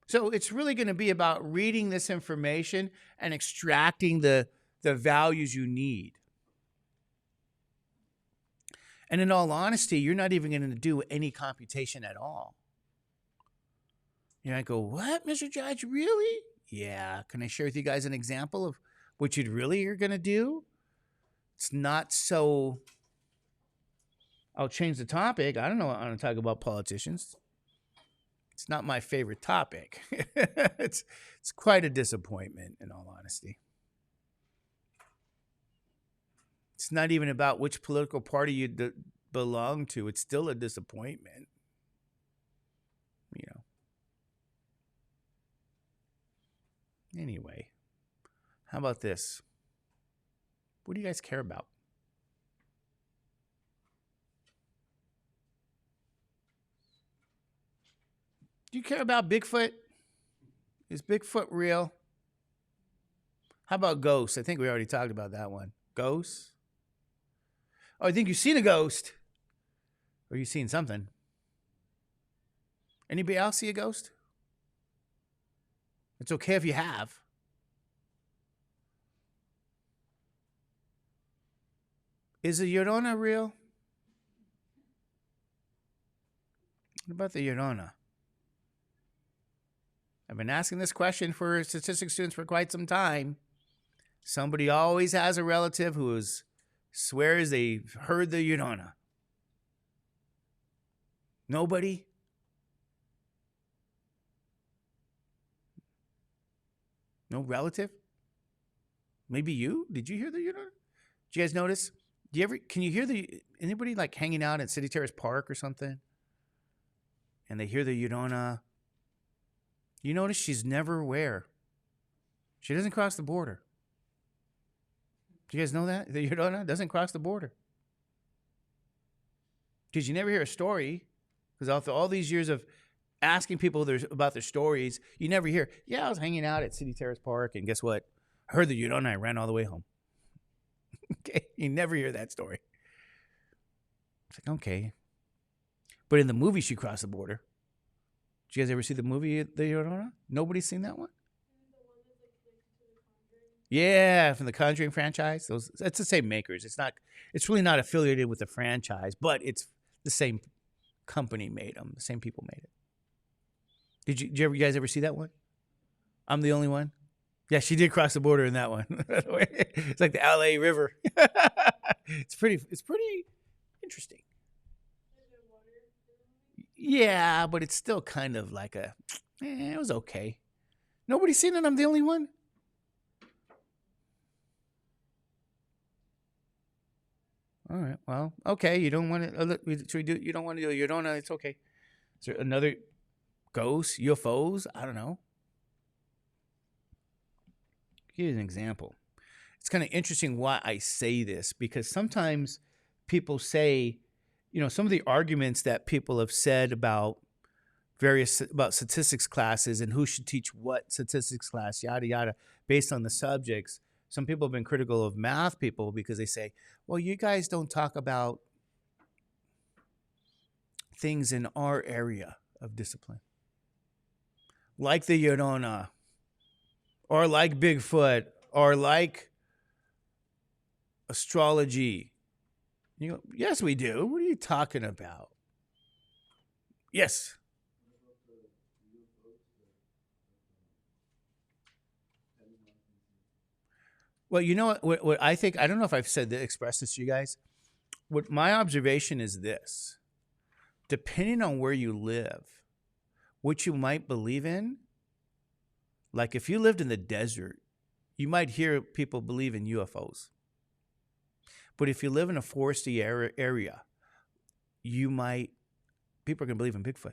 So it's really going to be about reading this information and extracting the values you need. And in all honesty, you're not even going to do any computation at all. You know, I go, what, Mr. Judge, really? Yeah. Can I share with you guys an example of what you'd really are going to do? It's not so... I'll change the topic. I don't know. I want to talk about politicians. It's not my favorite topic. It's quite a disappointment, in all honesty. It's not even about which political party you belong to. It's still a disappointment. You know. Anyway, how about this? What do you guys care about? Do you care about Bigfoot? Is Bigfoot real? How about ghosts? I think we already talked about that one. Ghosts? Oh, I think you've seen a ghost. Or you've seen something. Anybody else see a ghost? It's okay if you have. Is the Llorona real? What about the Llorona? I've been asking this question for statistics students for quite some time. Somebody always has a relative who swears they've heard the Llorona. Nobody? No relative? Maybe you? Did you hear the Llorona? Did you guys notice? Can you hear anybody like hanging out at City Terrace Park or something? And they hear the Llorona. You notice she's never where? She doesn't cross the border. Do you guys know that? The Llorona doesn't cross the border. Because you never hear a story. Because after all these years of asking people about their stories, you never hear, yeah, I was hanging out at City Terrace Park, and guess what? I heard the Llorona, I ran all the way home. Okay, you never hear that story. It's like, okay. But in the movie, she crossed the border. Did you guys ever see the movie, The Llorona? Nobody's seen that one? Yeah, from the Conjuring franchise. It's the same makers. It's really not affiliated with the franchise, but it's the same company made them. The same people made it. Did you guys ever see that one? I'm the only one. Yeah, she did cross the border in that one. It's like the LA River. It's pretty interesting. Yeah, but it's still kind of like it was okay. Nobody's seen it. I'm the only one. All right. Well, okay. You don't want to. Should we do? You don't want to do. You don't know. It's okay. Is there another ghost, UFOs? I don't know. Here's an example. It's kind of interesting why I say this, because sometimes people say, some of the arguments that people have said about about statistics classes and who should teach what statistics class, yada yada, based on the subjects. Some people have been critical of math people because they say, well, you guys don't talk about things in our area of discipline, like the Llorona, or like Bigfoot, or like astrology. You go, yes, we do. What are you talking about? Yes. Well, you know what I think? I don't know if I've expressed this to you guys. What my observation is this: depending on where you live, what you might believe in. Like if you lived in the desert, you might hear people believe in UFOs. But if you live in a foresty area, people are going to believe in Bigfoot.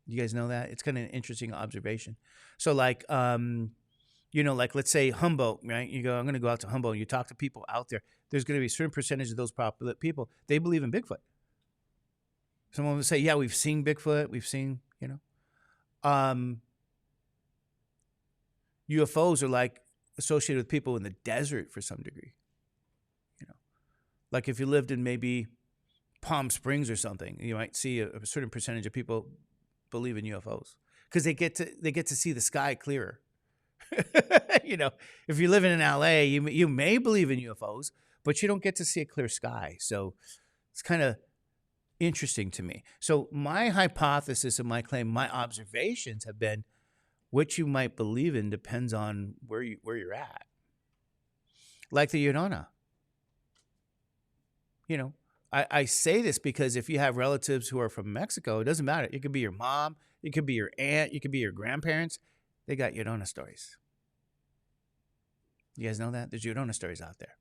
You guys know that? It's kind of an interesting observation. So like, like let's say Humboldt, right? You go, I'm going to go out to Humboldt. You talk to people out there. There's going to be a certain percentage of those people, they believe in Bigfoot. Someone will say, yeah, we've seen Bigfoot. We've seen, UFOs are like associated with people in the desert for some degree. Like if you lived in maybe Palm Springs or something, you might see a certain percentage of people believe in UFOs because they get to see the sky clearer. If you live in LA, you may believe in UFOs, but you don't get to see a clear sky. So it's kind of interesting to me. So my hypothesis and my claim, my observations have been what you might believe in depends on where you're at. Like the Llorona. I say this because if you have relatives who are from Mexico, it doesn't matter. It could be your mom, it could be your aunt, it could be your grandparents. They got Llorona stories. You guys know that? There's Llorona stories out there.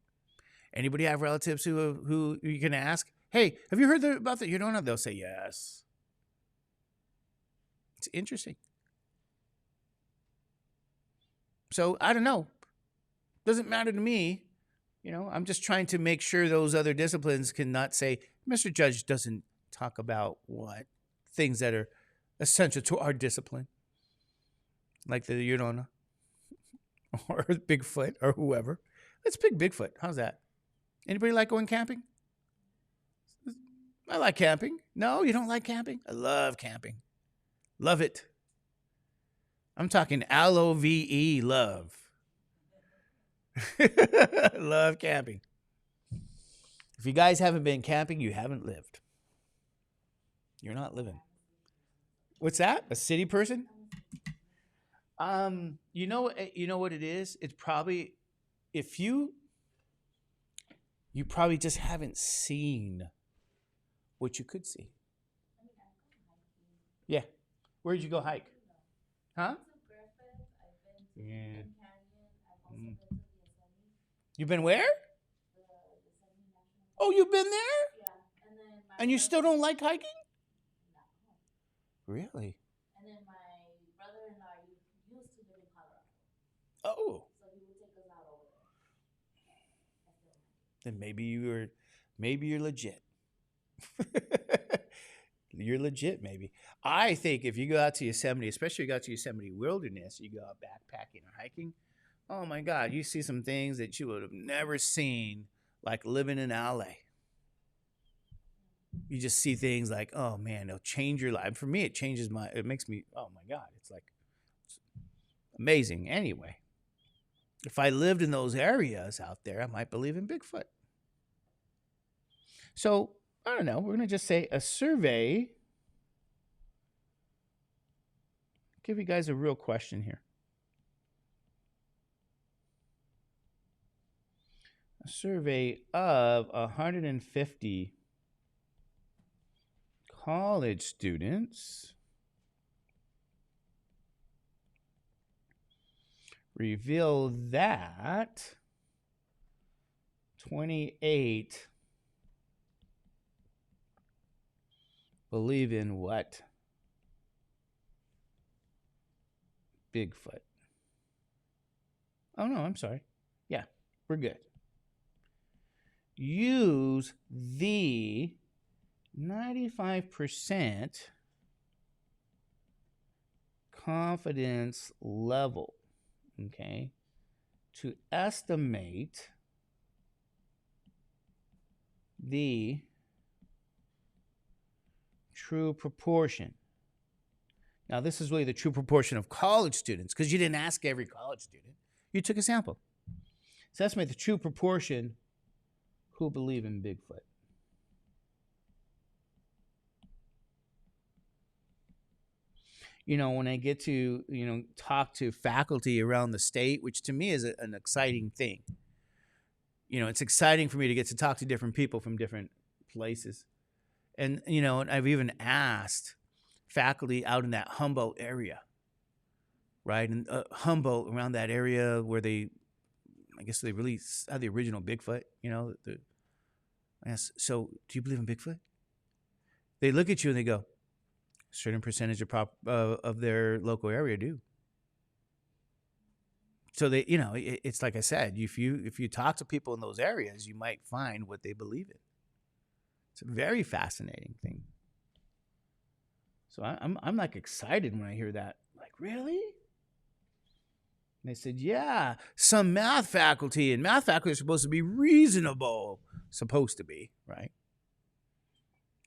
Anybody have relatives who you can ask, hey, have you heard about the Llorona? They'll say yes. It's interesting. So I don't know. Doesn't matter to me. I'm just trying to make sure those other disciplines cannot say, Mr. Judge doesn't talk about what things that are essential to our discipline, like the Llorona or Bigfoot or whoever. Let's pick Bigfoot. How's that? Anybody like going camping? I like camping. No, you don't like camping? I love camping. Love it. I'm talking LOVE, love. Love camping. If you guys haven't been camping, you haven't lived. You're not living. What's that? A city person? You know what it is? It's probably you probably just haven't seen what you could see. Yeah. Where'd you go hike? Huh? Yeah. You've been where? Oh, you've been there? And you still don't like hiking? Really? then maybe you're legit. You're legit, maybe. I think if you go out to Yosemite, especially if you go out to Yosemite Wilderness, you go out backpacking or hiking, oh my God, you see some things that you would have never seen, like living in LA. You just see things like, oh man, they'll change your life. For me, it makes me, oh my God, it's like it's amazing. Anyway, if I lived in those areas out there, I might believe in Bigfoot. So, I don't know. We're going to just say a survey. Give you guys a real question here. A survey of 150 college students reveal that 28 believe in what? Bigfoot. Oh, no, I'm sorry. Yeah, we're good. Use the 95% confidence level, okay, to estimate the true proportion. Now, this is really the true proportion of college students, because you didn't ask every college student. You took a sample. So estimate the true proportion who believe in Bigfoot. You know, when I get to, talk to faculty around the state, which to me is an exciting thing. You know, it's exciting for me to get to talk to different people from different places. And, I've even asked faculty out in that Humboldt area, right? And Humboldt, around that area where I guess they really had the original Bigfoot, I asked, so do you believe in Bigfoot? They look at you and they go, a certain percentage of their local area do. So they, it's like I said, if you talk to people in those areas, you might find what they believe in. It's a very fascinating thing. So I'm like excited when I hear that. Like, really? And they said, yeah, some math faculty are supposed to be reasonable. Supposed to be, right?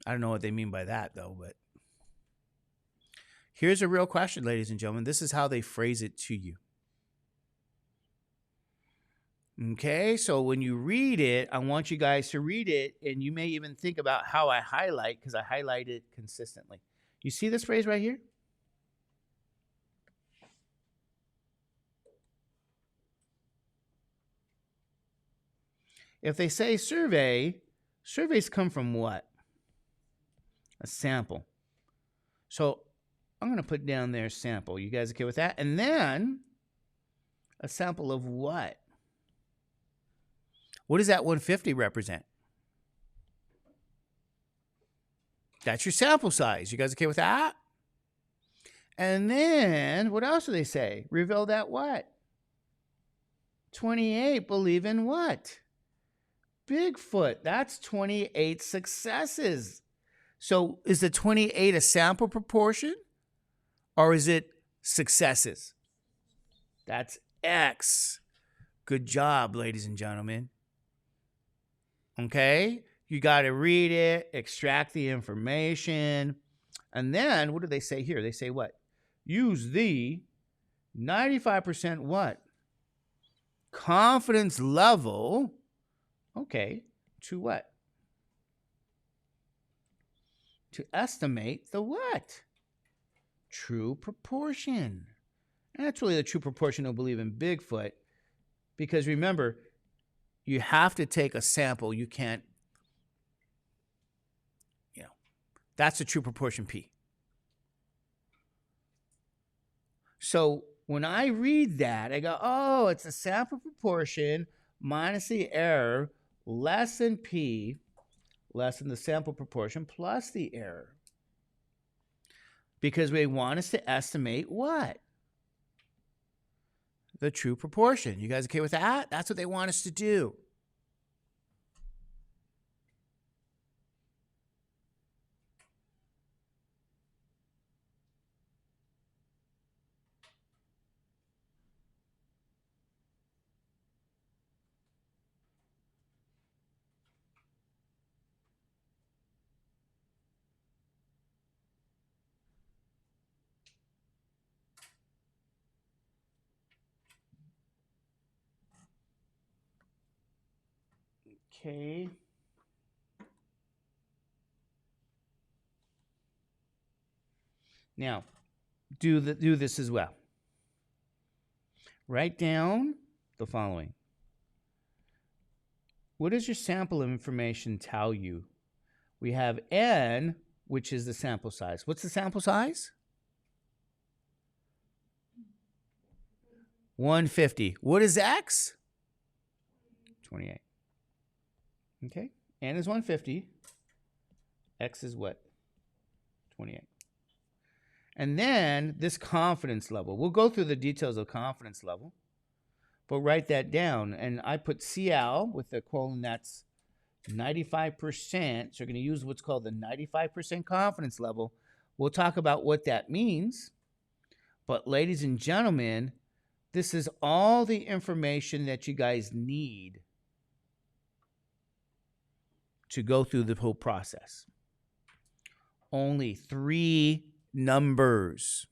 I don't know what they mean by that, though, but here's a real question, ladies and gentlemen. This is how they phrase it to you. Okay, so when you read it, I want you guys to read it, and you may even think about how I highlight, because I highlight it consistently. You see this phrase right here? If they say survey, surveys come from what? A sample. So I'm going to put down there sample. You guys okay with that? And then a sample of what? What does that 150 represent? That's your sample size. You guys okay with that? And then, what else do they say? Reveal that what? 28 believe in what? Bigfoot. That's 28 successes. So is the 28 a sample proportion? Or is it successes? That's X. Good job, ladies and gentlemen. Okay? You got to read it, extract the information. And then, what do they say here? They say what? Use the 95% what? Confidence level. Okay. To what? To estimate the what? True proportion. And that's really the true proportion who believe in Bigfoot. Because remember, you have to take a sample. You can't, that's the true proportion P. So when I read that, I go, oh, it's a sample proportion minus the error less than P, less than the sample proportion plus the error. Because they want us to estimate what? The true proportion. You guys okay with that? That's what they want us to do. Okay. Now, do this as well. Write down the following. What does your sample information tell you? We have N, which is the sample size. What's the sample size? 150. What is X? 28. Okay. N is 150. X is what? 28. And then this confidence level. We'll go through the details of confidence level, but write that down. And I put CL with the colon, that's 95%. So you're going to use what's called the 95% confidence level. We'll talk about what that means. But ladies and gentlemen, this is all the information that you guys need to go through the whole process. Only 3 numbers.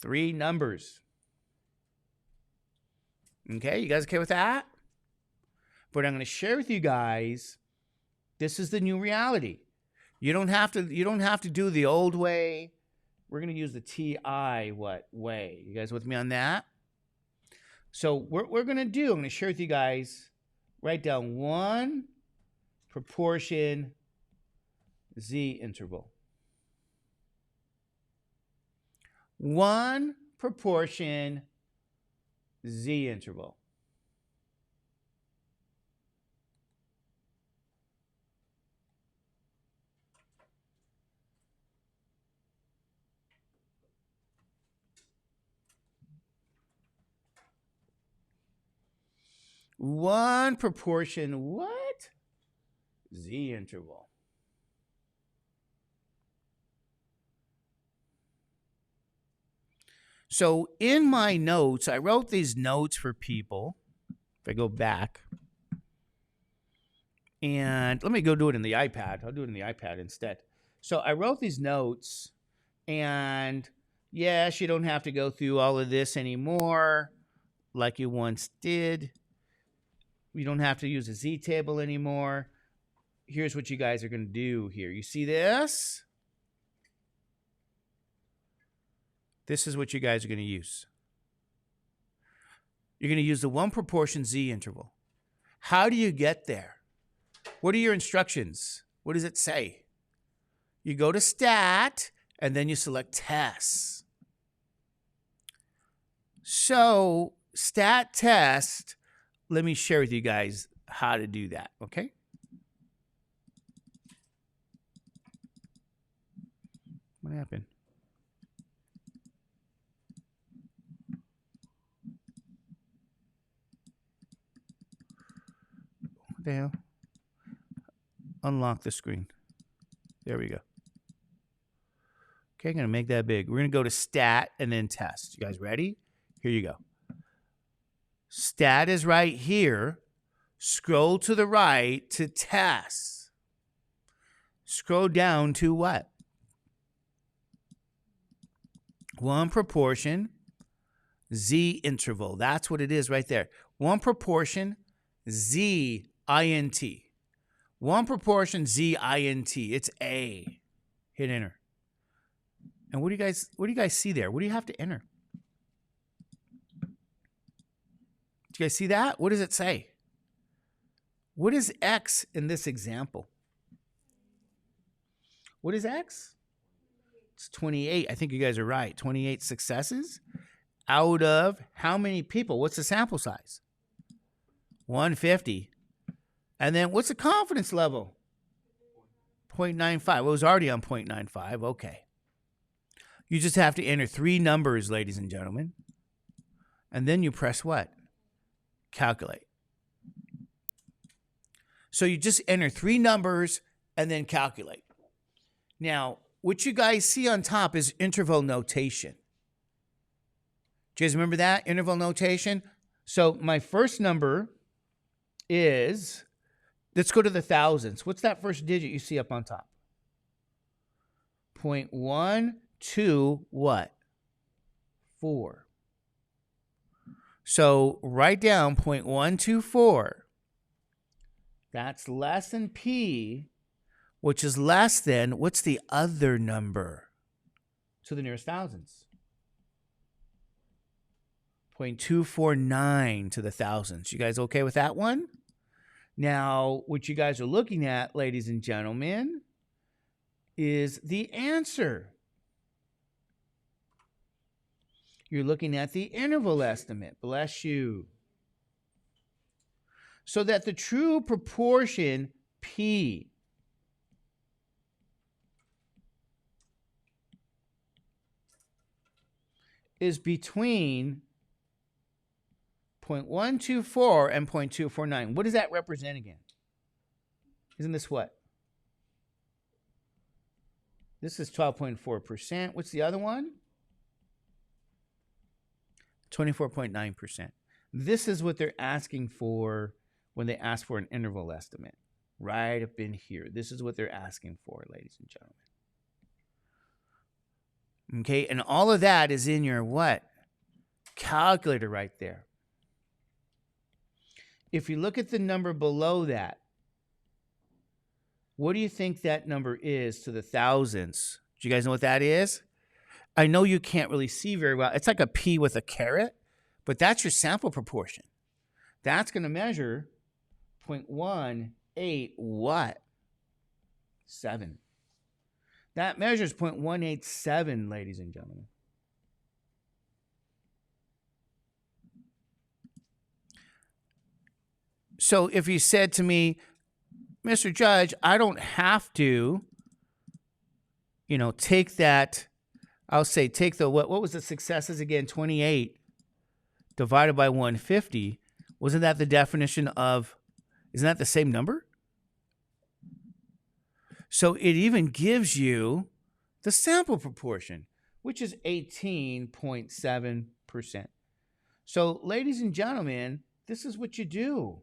3 numbers. Okay, you guys okay with that? But I'm going to share with you guys, this is the new reality. You don't have to do the old way. We're going to use the TI way. You guys with me on that? So what we're going to do, I'm going to share with you guys, write down 1 proportion Z interval. 1 proportion Z interval. One proportion what? Z interval. So in my notes, I wrote these notes for people. If I go back, and let me go do it in the iPad. I'll do it in the iPad instead. So I wrote these notes, and yes, you don't have to go through all of this anymore like you once did. You don't have to use a Z table anymore. Here's what you guys are going to do here. You see this? This is what you guys are going to use. You're going to use the 1 proportion Z interval. How do you get there? What are your instructions? What does it say? You go to Stat, and then you select Tests. So, Stat Test, let me share with you guys how to do that, okay? What happened? What the hell? Unlock the screen. There we go. Okay, I'm going to make that big. We're going to go to Stat and then Test. You guys ready? Here you go. Stat is right here. Scroll to the right to Test. Scroll down to what? 1 proportion Z interval. That's what it is right there. 1 proportion Z INT. 1 proportion Z INT. It's A. Hit enter. And what do you guys see there? What do you have to enter? Do you guys see that? What does it say? What is X in this example? What is X? It's 28. I think you guys are right. 28 successes out of how many people? What's the sample size? 150. And then what's the confidence level? 0.95. Well, it was already on 0.95. Okay. You just have to enter 3 numbers, ladies and gentlemen. And then you press what? Calculate. So you just enter 3 numbers and then calculate. Now, what you guys see on top is interval notation. Do you guys remember that? Interval notation? So my first number is, let's go to the thousands. What's that first digit you see up on top? 0.12 what? 4. So write down 0.124. That's less than P, which is less than, what's the other number to the nearest thousands? 0.249 to the thousands. You guys okay with that one? Now, what you guys are looking at, ladies and gentlemen, is the answer. You're looking at the interval estimate. Bless you. So that the true proportion P is between 0.124 and 0.249. What does that represent again? Isn't this what? This is 12.4%. What's the other one? 24.9%. This is what they're asking for when they ask for an interval estimate. Right up in here. This is what they're asking for, ladies and gentlemen. Okay, and all of that is in your what? Calculator right there. If you look at the number below that, what do you think that number is to the thousands? Do you guys know what that is? I know you can't really see very well. It's like a P with a caret, but that's your sample proportion. That's going to measure 0.18 what? 7. That measures 0.187, ladies and gentlemen. So if you said to me, Mr. Judge, I don't have to, take that, I'll say take the, what was the successes again? 28 divided by 150. Wasn't that the definition of, isn't that the same number? So it even gives you the sample proportion, which is 18.7%. So ladies and gentlemen, this is what you do.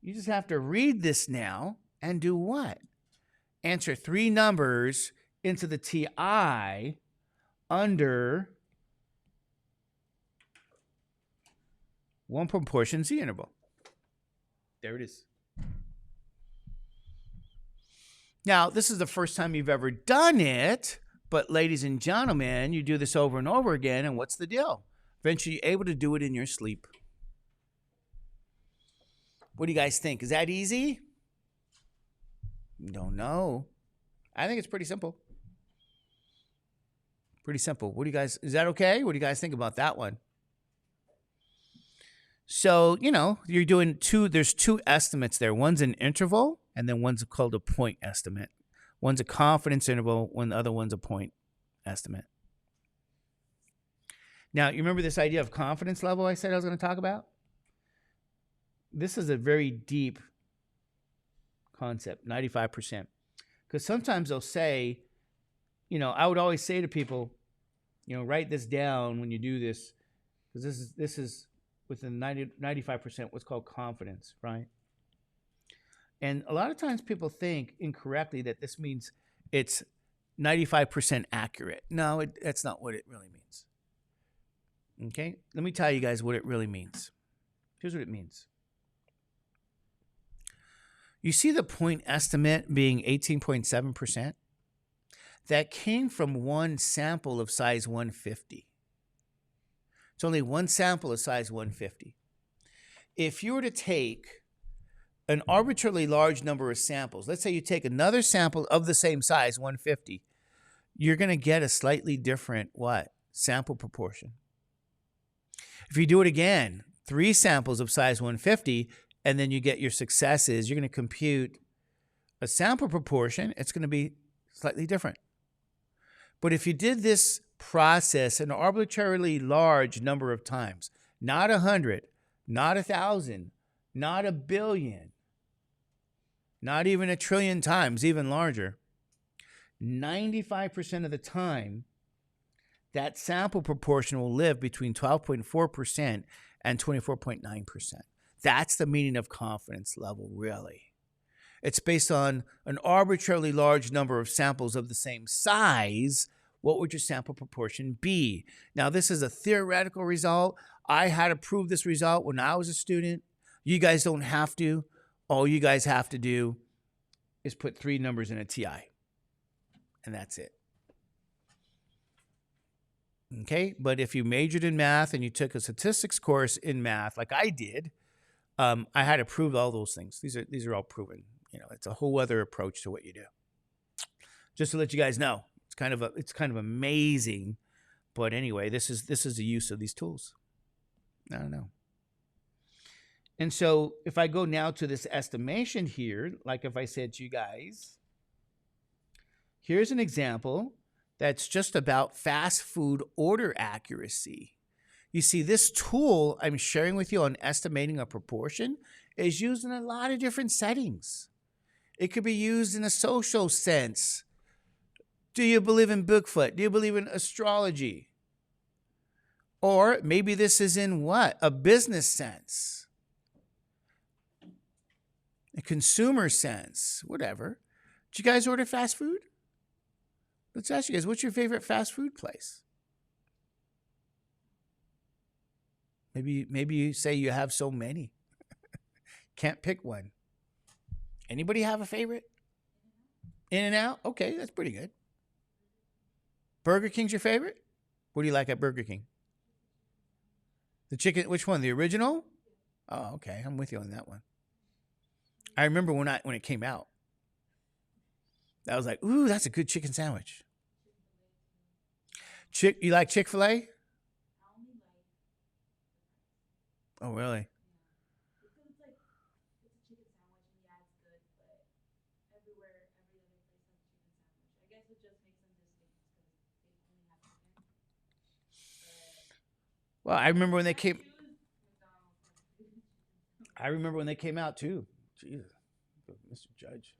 You just have to read this now and do what? Answer 3 numbers into the TI under 1 proportion Z interval. There it is. Now, this is the first time you've ever done it, but ladies and gentlemen, you do this over and over again, and what's the deal? Eventually, you're able to do it in your sleep. What do you guys think? Is that easy? Don't know. I think it's pretty simple. Pretty simple. What do you guys, is that okay? What do you guys think about that one? So, you're doing there's 2 estimates there. One's an interval, and then one's called a point estimate. One's a confidence interval, the other one's a point estimate. Now, you remember this idea of confidence level I said I was going to talk about? This is a very deep concept, 95%. Because sometimes they'll say, I would always say to people, write this down when you do this, because this is within 95% what's called confidence, right? And a lot of times people think incorrectly that this means it's 95% accurate. No, that's not what it really means. Okay? Let me tell you guys what it really means. Here's what it means. You see the point estimate being 18.7%? That came from one sample of size 150. It's only one sample of size 150. If you were to take an arbitrarily large number of samples, let's say you take another sample of the same size, 150, you're going to get a slightly different what? Sample proportion. If you do it again, 3 samples of size 150, and then you get your successes, you're going to compute a sample proportion. It's going to be slightly different. But if you did this process an arbitrarily large number of times, not 100, not 1,000, not 1 billion, not even 1 trillion times, even larger, 95% of the time, that sample proportion will live between 12.4% and 24.9%. That's the meaning of confidence level, really. It's based on an arbitrarily large number of samples of the same size. What would your sample proportion be? Now, this is a theoretical result. I had to prove this result when I was a student. You guys don't have to. All you guys have to do is put 3 numbers in a TI, and that's it. Okay, but if you majored in math and you took a statistics course in math, like I did, I had to prove all those things. These are all proven. You know, it's a whole other approach to what you do. Just to let you guys know, it's kind of amazing. But anyway, this is the use of these tools. I don't know. And so if I go now to this estimation here, like if I said to you guys, here's an example that's just about fast food order accuracy. You see, this tool I'm sharing with you on estimating a proportion is used in a lot of different settings. It could be used in a social sense. Do you believe in Bigfoot? Do you believe in astrology? Or maybe this is in what? A business sense. A consumer sense. Whatever. Did you guys order fast food? Let's ask you guys, what's your favorite fast food place? Maybe you say you have so many. Can't pick one. Anybody have a favorite? In-N-Out? Okay, that's pretty good. Burger King's your favorite? What do you like at Burger King? The chicken, which one? The original? Oh, okay. I'm with you on that one. I remember when it came out. I was like, ooh, that's a good chicken sandwich. You like Chick-fil-A? Oh, really? Well, I remember when they came. I remember when they came out too. Jesus, Mr. Judge.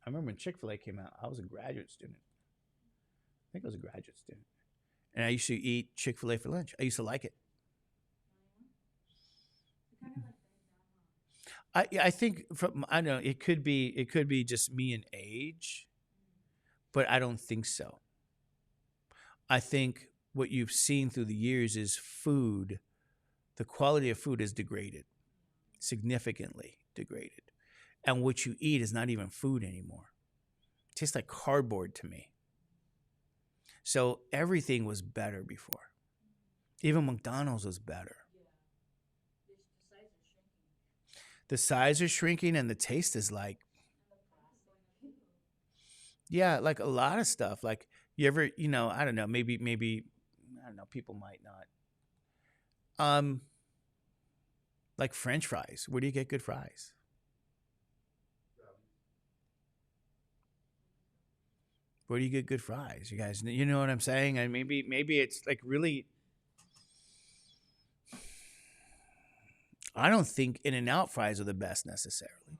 I remember when Chick-fil-A came out. I was a graduate student. I think I was a graduate student, and I used to eat Chick-fil-A for lunch. I used to like it. I think I don't know. It could be just me and age, but I don't think so. I think what you've seen through the years is food. The quality of food is degraded, significantly degraded, and what you eat is not even food anymore. It tastes like cardboard to me. So everything was better before. Even McDonald's was better. The size is shrinking and the taste is like, yeah, like a lot of stuff. Like you ever, I don't know, maybe, I don't know, people might not. Like French fries. Where do you get good fries? Where do you get good fries? You guys, you know what I'm saying? And maybe it's like really. I don't think In-N-Out fries are the best necessarily.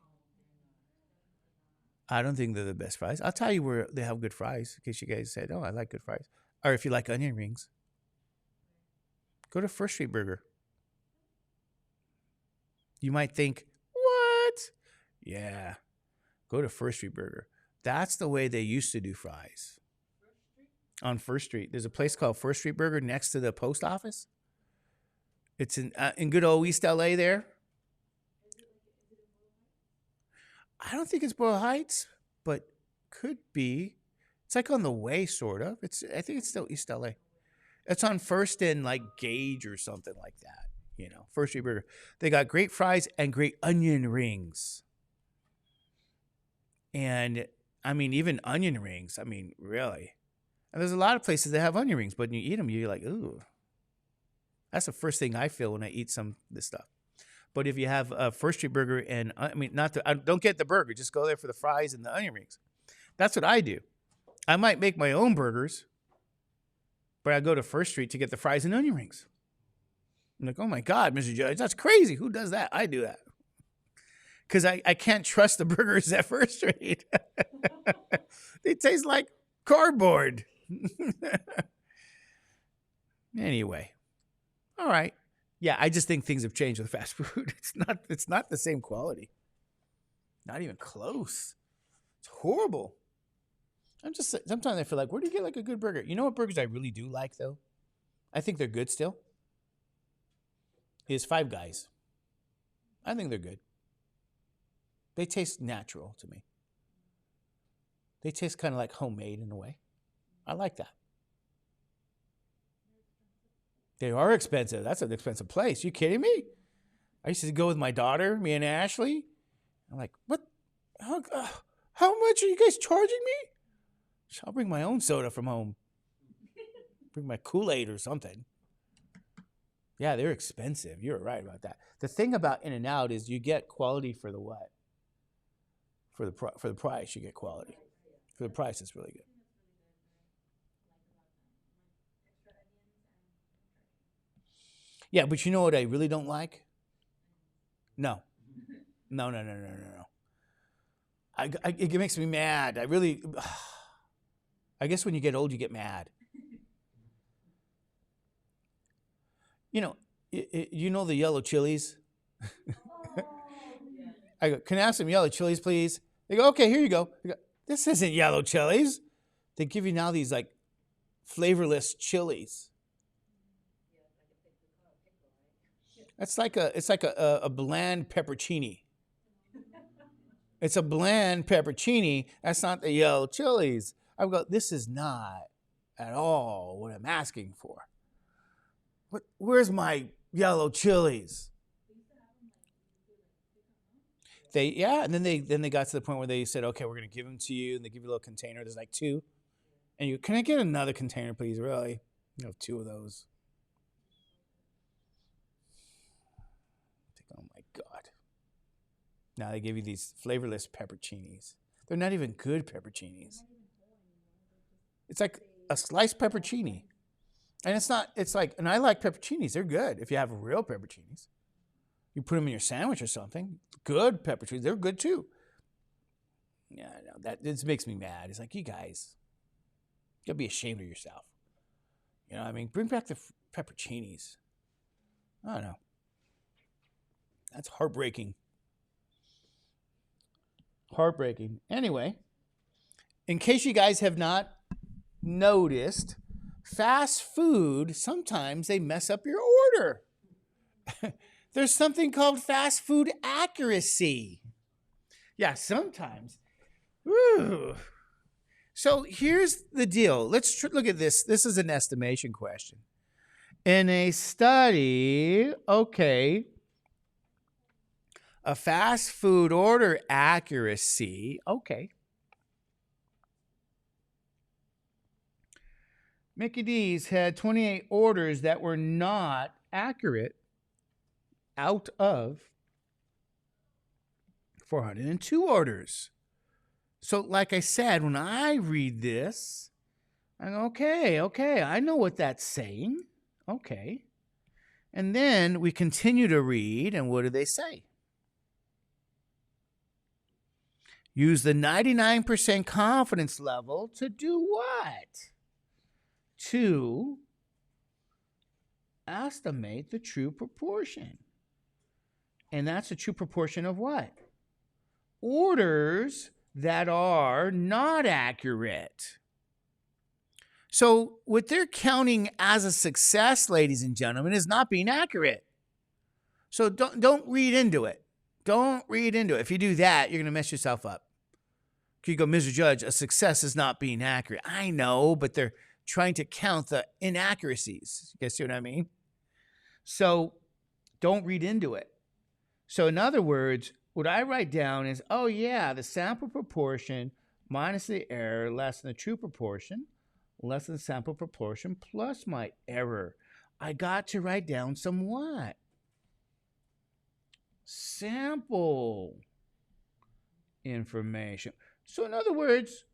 I don't think they're the best fries. I'll tell you where they have good fries in case you guys said, oh, I like good fries. Or if you like onion rings, go to First Street Burger. You might think, what? Yeah, go to First Street Burger. That's the way they used to do fries. On First Street. There's a place called First Street Burger next to the post office. It's in good old East LA there. I don't think it's Boyle Heights, but could be. It's like on the way, sort of. I think it's still East LA. It's on First and like Gage or something like that. First Street Burger. They got great fries and great onion rings. And I mean, even onion rings. I mean, really. And there's a lot of places that have onion rings, but when you eat them, you're like, ooh. That's the first thing I feel when I eat some of this stuff. But if you have a First Street Burger and, don't get the burger. Just go there for the fries and the onion rings. That's what I do. I might make my own burgers, but I go to First Street to get the fries and onion rings. I'm like, oh my God, Mr. Judge, that's crazy. Who does that? I do that. Because I can't trust the burgers at First Street. They taste like cardboard. Anyway. All right. Yeah, I just think things have changed with fast food. It's not the same quality. Not even close. It's horrible. Sometimes I feel like, where do you get like a good burger? You know what burgers I really do like though? I think they're good still. is Five Guys. I think they're good. They taste natural to me. They taste kind of like homemade in a way. I like that. They are expensive. That's an expensive place. You kidding me? I used to go with my daughter, me and Ashley. I'm like, what? How much are you guys charging me? I'll bring my own soda from home. Bring my Kool-Aid or something. Yeah, they're expensive. You're right about that. The thing about In-N-Out is you get quality for the what? For the price, you get quality. For the price, it's really good. Yeah, but you know what I really don't like? No. It makes me mad. I guess when you get old, you get mad. You know the yellow chilies? I go, can I have some yellow chilies, please? They go, okay, here you go. I go, this isn't yellow chilies. They give you now these like flavorless chilies. It's like a bland peppercini. It's a bland peppercini. That's not the yellow chilies. I go, this is not at all what I'm asking for. Where's my yellow chilies? And then they got to the point where they said, okay, we're gonna give them to you, and they give you a little container. There's like 2, and you can I get another container, please? Really? You have 2 of those. Oh my God. Now they give you these flavorless pepperoncinis. They're not even good pepperoncinis. It's like a sliced pepperoni. And and I like pepperoncinis. They're good if you have real pepperoncinis. You put them in your sandwich or something. Good pepperoncinis. They're good too. Yeah, no, this makes me mad. It's like, you guys, you gotta be ashamed of yourself. You know what I mean? Bring back the pepperoncinis. I don't know. That's heartbreaking. Heartbreaking. Anyway, in case you guys have not noticed, fast food, sometimes they mess up your order. There's something called fast food accuracy. Yeah, sometimes. Woo. So here's the deal. Let's look at this. This is an estimation question. In a study, a fast food order accuracy, Mickey D's had 28 orders that were not accurate out of 402 orders. So like I said, when I read this, I go, okay, I know what that's saying. Okay. And then we continue to read, and what do they say? Use the 99% confidence level to do what? To estimate the true proportion. And that's a true proportion of what? Orders that are not accurate. So what they're counting as a success, ladies and gentlemen, is not being accurate. So don't read into it. Don't read into it. If you do that, you're going to mess yourself up. You go, Mr. Judge, a success is not being accurate. I know, but they're trying to count the inaccuracies. You guys see what I mean? So don't read into it. So in other words, what I write down is, oh yeah, the sample proportion minus the error less than the true proportion, less than the sample proportion plus my error. I got to write down some what? Sample information. So in other words,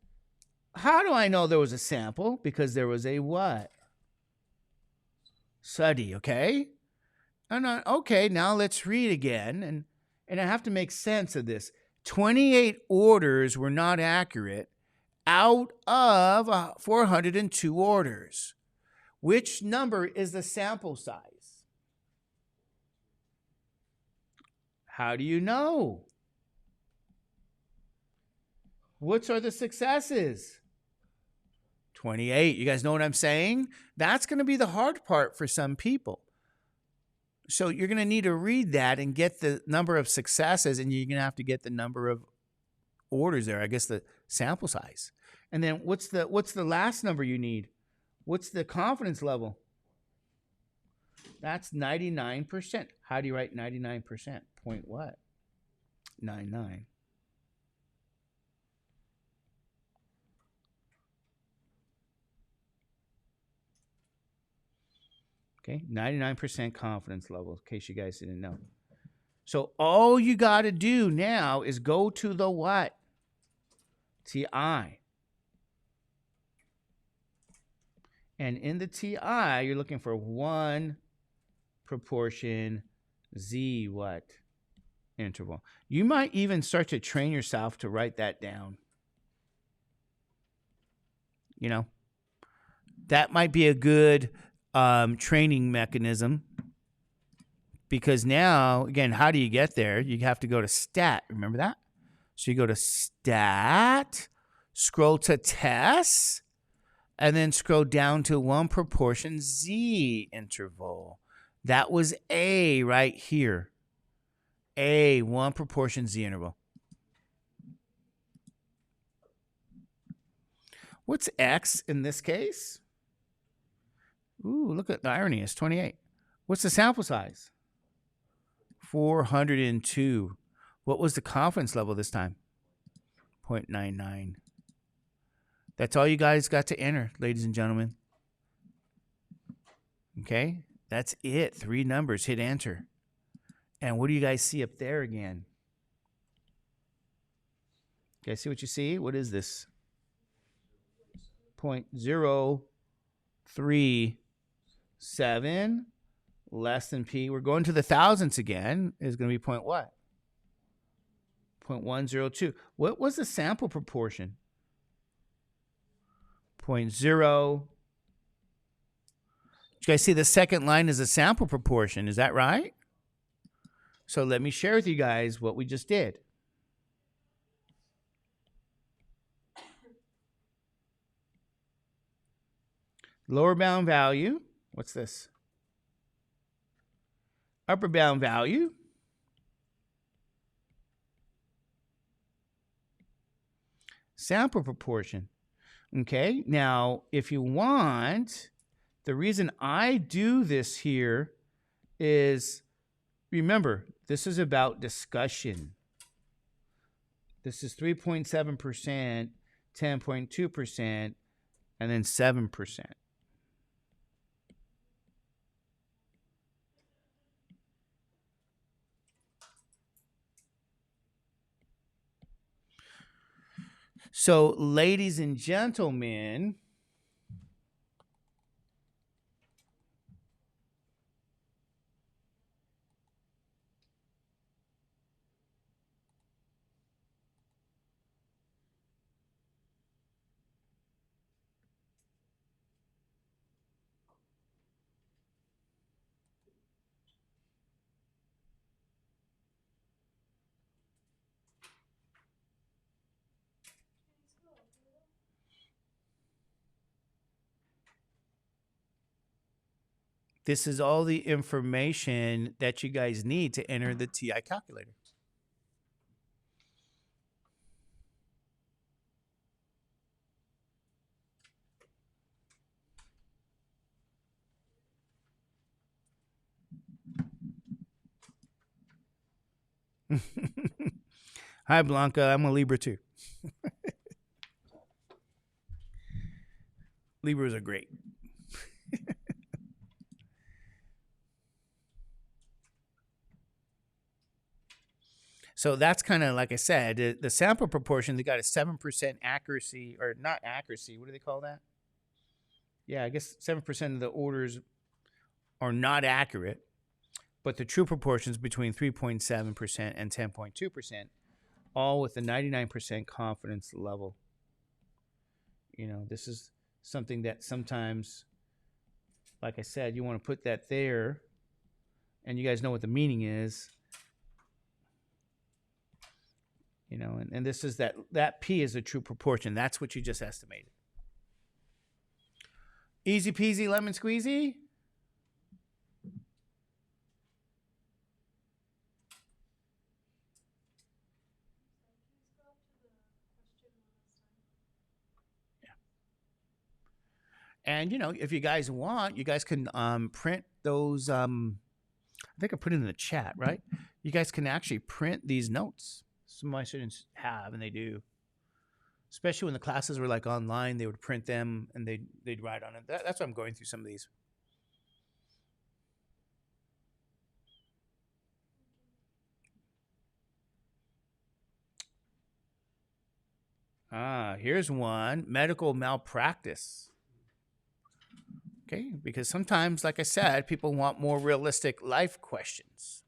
how do I know there was a sample? Because there was a what? Study, okay? Okay, now let's read again. And I have to make sense of this. 28 orders were not accurate out of 402 orders. Which number is the sample size? How do you know? What are the successes? 28. You guys know what I'm saying? That's going to be the hard part for some people. So you're going to need to read that and get the number of successes, and you're going to have to get the number of orders there. I guess the sample size. And then what's the last number you need? What's the confidence level? That's 99%. How do you write 99%? Point what? 99. Okay, 99% confidence level, in case you guys didn't know. So all you got to do now is go to the what? TI. And in the TI, you're looking for 1 proportion Z what? Interval. You might even start to train yourself to write that down. You know, that might be a good training mechanism, because now, again, how do you get there? You have to go to stat. Remember that? So you go to stat, scroll to tests, and then scroll down to 1 proportion Z interval. That was A right here. A, 1 proportion Z interval. What's X in this case? Ooh, look at the irony. It's 28. What's the sample size? 402. What was the confidence level this time? 0.99. That's all you guys got to enter, ladies and gentlemen. Okay, that's it. 3 numbers. Hit enter. And what do you guys see up there again? You guys see what you see? What is this? 0.037 less than P. We're going to the thousandths again. Is going to be point what? 0.102. What was the sample proportion? 0.0. You guys see the second line is a sample proportion. Is that right? So let me share with you guys what we just did. Lower bound value. What's this? Upper bound value. Sample proportion. Okay, now if you want, the reason I do this here is, remember, this is about discussion. This is 3.7%, 10.2%, and then 7%. So, ladies and gentlemen, this is all the information that you guys need to enter the TI calculator. Hi, Blanca. I'm a Libra too. Libras are great. So that's kind of, like I said, the sample proportion, they got a 7% accuracy, or not accuracy. What do they call that? Yeah, I guess 7% of the orders are not accurate, but the true proportions between 3.7% and 10.2%, all with a 99% confidence level. You know, this is something that sometimes, like I said, you want to put that there, and you guys know what the meaning is. You know, and this is that P is a true proportion. That's what you just estimated. Easy peasy lemon squeezy. And, if you guys want, you guys can print those. I think I put it in the chat, right? You guys can actually print these notes. Some of my students have, and they do. Especially when the classes were like online, they would print them and they'd write on it. That's why I'm going through some of these. Here's one: medical malpractice. Okay, because sometimes, like I said, people want more realistic life questions.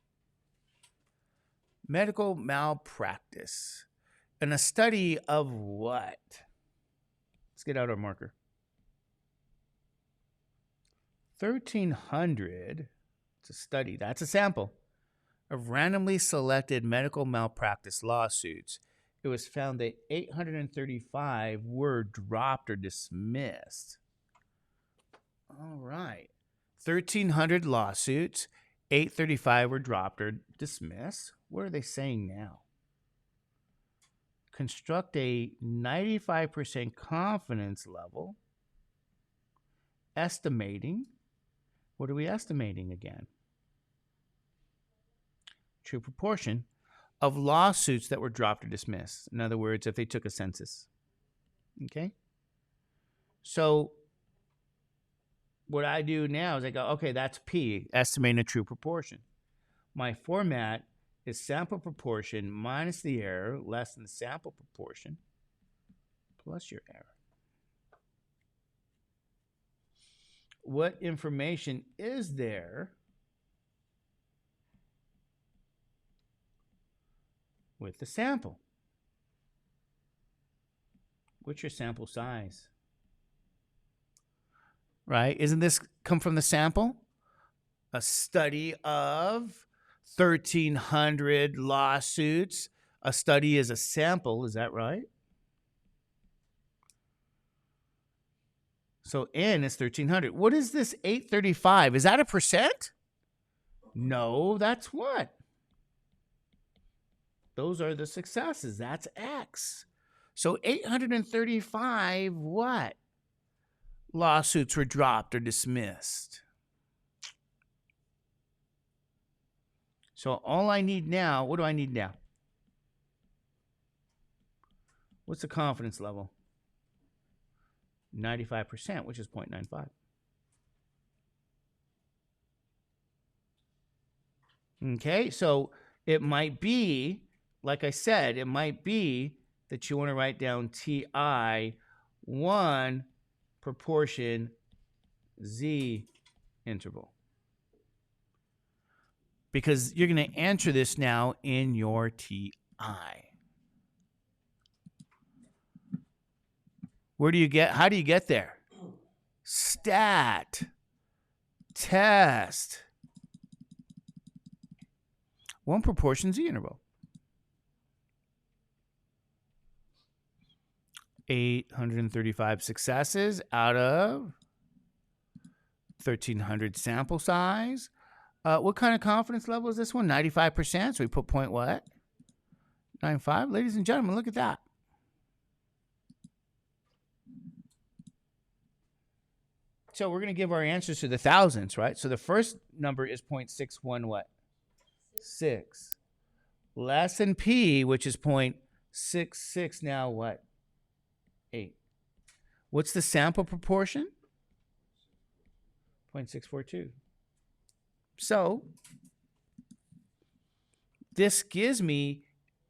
Medical malpractice. And a study of what? Let's get out our marker. 1,300, it's a study, that's a sample, of randomly selected medical malpractice lawsuits. It was found that 835 were dropped or dismissed. All right. 1,300 lawsuits, 835 were dropped or dismissed. What are they saying now? Construct a 95% confidence level. Estimating. What are we estimating again? True proportion of lawsuits that were dropped or dismissed. In other words, if they took a census. Okay? So what I do now is I go, okay, that's P, estimating a true proportion. My format is sample proportion minus the error less than the sample proportion plus your error. What information is there with the sample? What's your sample size? Right? Isn't this come from the sample? A study of 1,300 lawsuits. A study is a sample, is that right? So N is 1,300. What is this 835? Is that a percent? No, that's what? Those are the successes. That's X. So 835 what? Lawsuits were dropped or dismissed. So all I need now, what do I need now? What's the confidence level? 95%, which is 0.95. Okay, so it might be, like I said, it might be that you want to write down TI 1 proportion Z interval. Because you're going to answer this now in your TI. How do you get there? Stat. Test. 1 proportion Z interval. 835 successes out of 1,300 sample size. What kind of confidence level is this one? 95%. So we put point what? 95. Ladies and gentlemen, look at that. So we're going to give our answers to the thousands, right? So the first number is 0.61 what? 6. Less than P, which is 0.66, now what? 8. What's the sample proportion? 0.642. So this gives me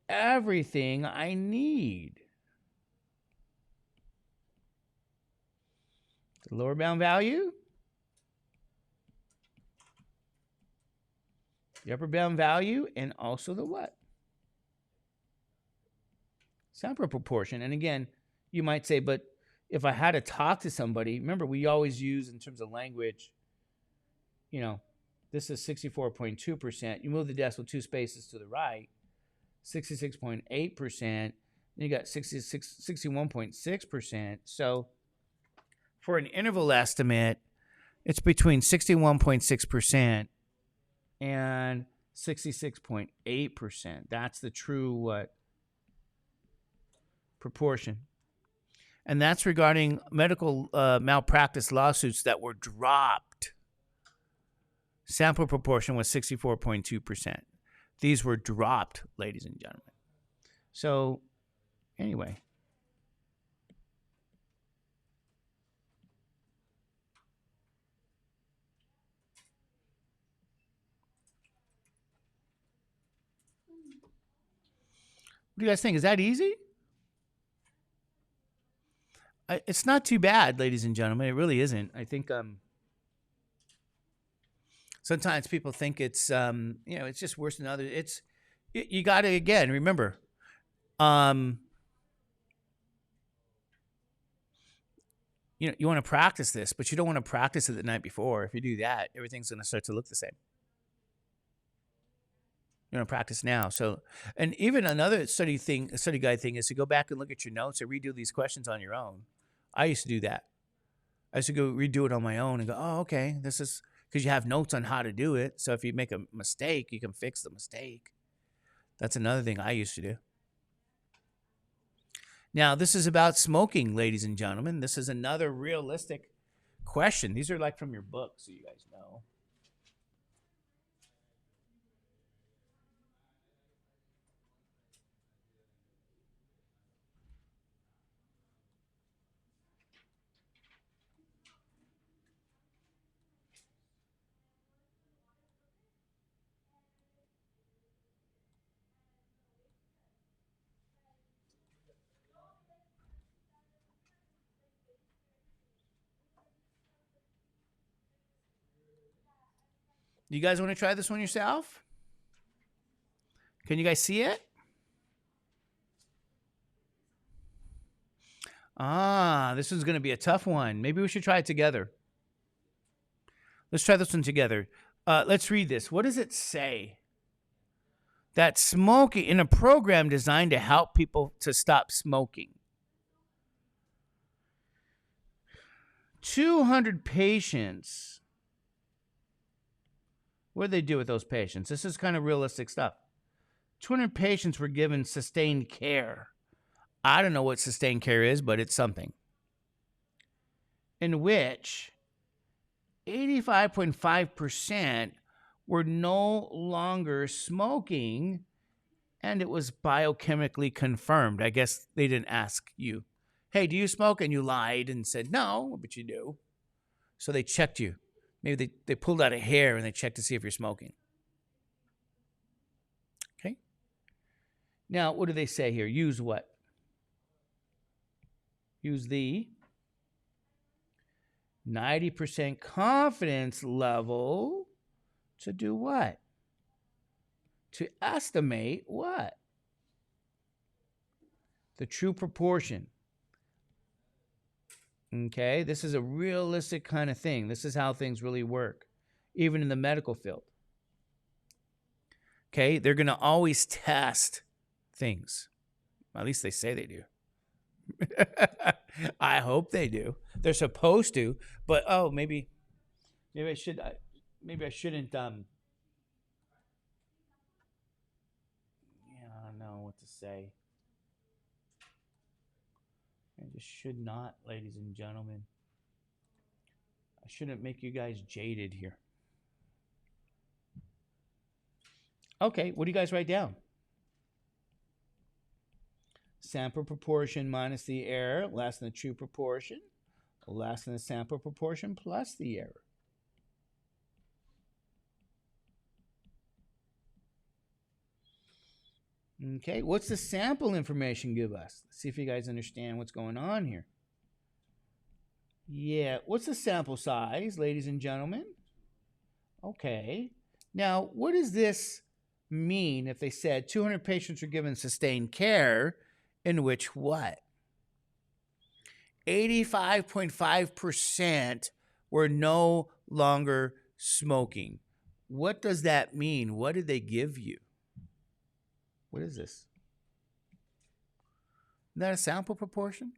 everything I need. The lower bound value, the upper bound value, and also the what? Sample proportion. And again, you might say, but if I had to talk to somebody, remember we always use in terms of language, this is 64.2%. You move the decimal 2 spaces to the right, 66.8%. Then you got 61.6%. So for an interval estimate, it's between 61.6% and 66.8%. That's the true what? Proportion. And that's regarding medical malpractice lawsuits that were dropped. Sample proportion was 64.2%. These were dropped, ladies and gentlemen. So, anyway. What do you guys think? Is that easy? It's not too bad, ladies and gentlemen. It really isn't. I think sometimes people think it's it's just worse than others. It's you got to again remember. You want to practice this, but you don't want to practice it the night before. If you do that, everything's going to start to look the same. You want to practice now. So, and even another study guide thing is to go back and look at your notes and redo these questions on your own. I used to do that. I used to go redo it on my own and go, oh, okay, this is because you have notes on how to do it. So if you make a mistake, you can fix the mistake. That's another thing I used to do. Now, this is about smoking, ladies and gentlemen. This is another realistic question. These are like from your book, so you guys know. You guys want to try this one yourself? Can you guys see it? This is going to be a tough one. Maybe we should try it together. Let's try this one together. Let's read this. What does it say? That smoking in a program designed to help people to stop smoking. 200 patients. What did they do with those patients? This is kind of realistic stuff. 200 patients were given sustained care. I don't know what sustained care is, but it's something. In which 85.5% were no longer smoking, and it was biochemically confirmed. I guess they didn't ask you, hey, do you smoke? And you lied and said, no, but you do. So they checked you. Maybe they pulled out a hair and they checked to see if you're smoking. Okay. Now, what do they say here? Use what? Use the 90% confidence level to do what? To estimate what? The true proportion. Okay, this is a realistic kind of thing. This is how things really work, even in the medical field. Okay, they're going to always test things. At least they say they do. I hope they do. They're supposed to, but maybe I shouldn't. I don't know what to say. I just should not, ladies and gentlemen. I shouldn't make you guys jaded here. Okay, what do you guys write down? Sample proportion minus the error, less than the true proportion, less than the sample proportion plus the error. Okay, what's the sample information give us? Let's see if you guys understand what's going on here. Yeah, what's the sample size, ladies and gentlemen? Okay, now what does this mean if they said 200 patients were given sustained care in which what? 85.5% were no longer smoking. What does that mean? What did they give you? What is this? Isn't that a sample proportion?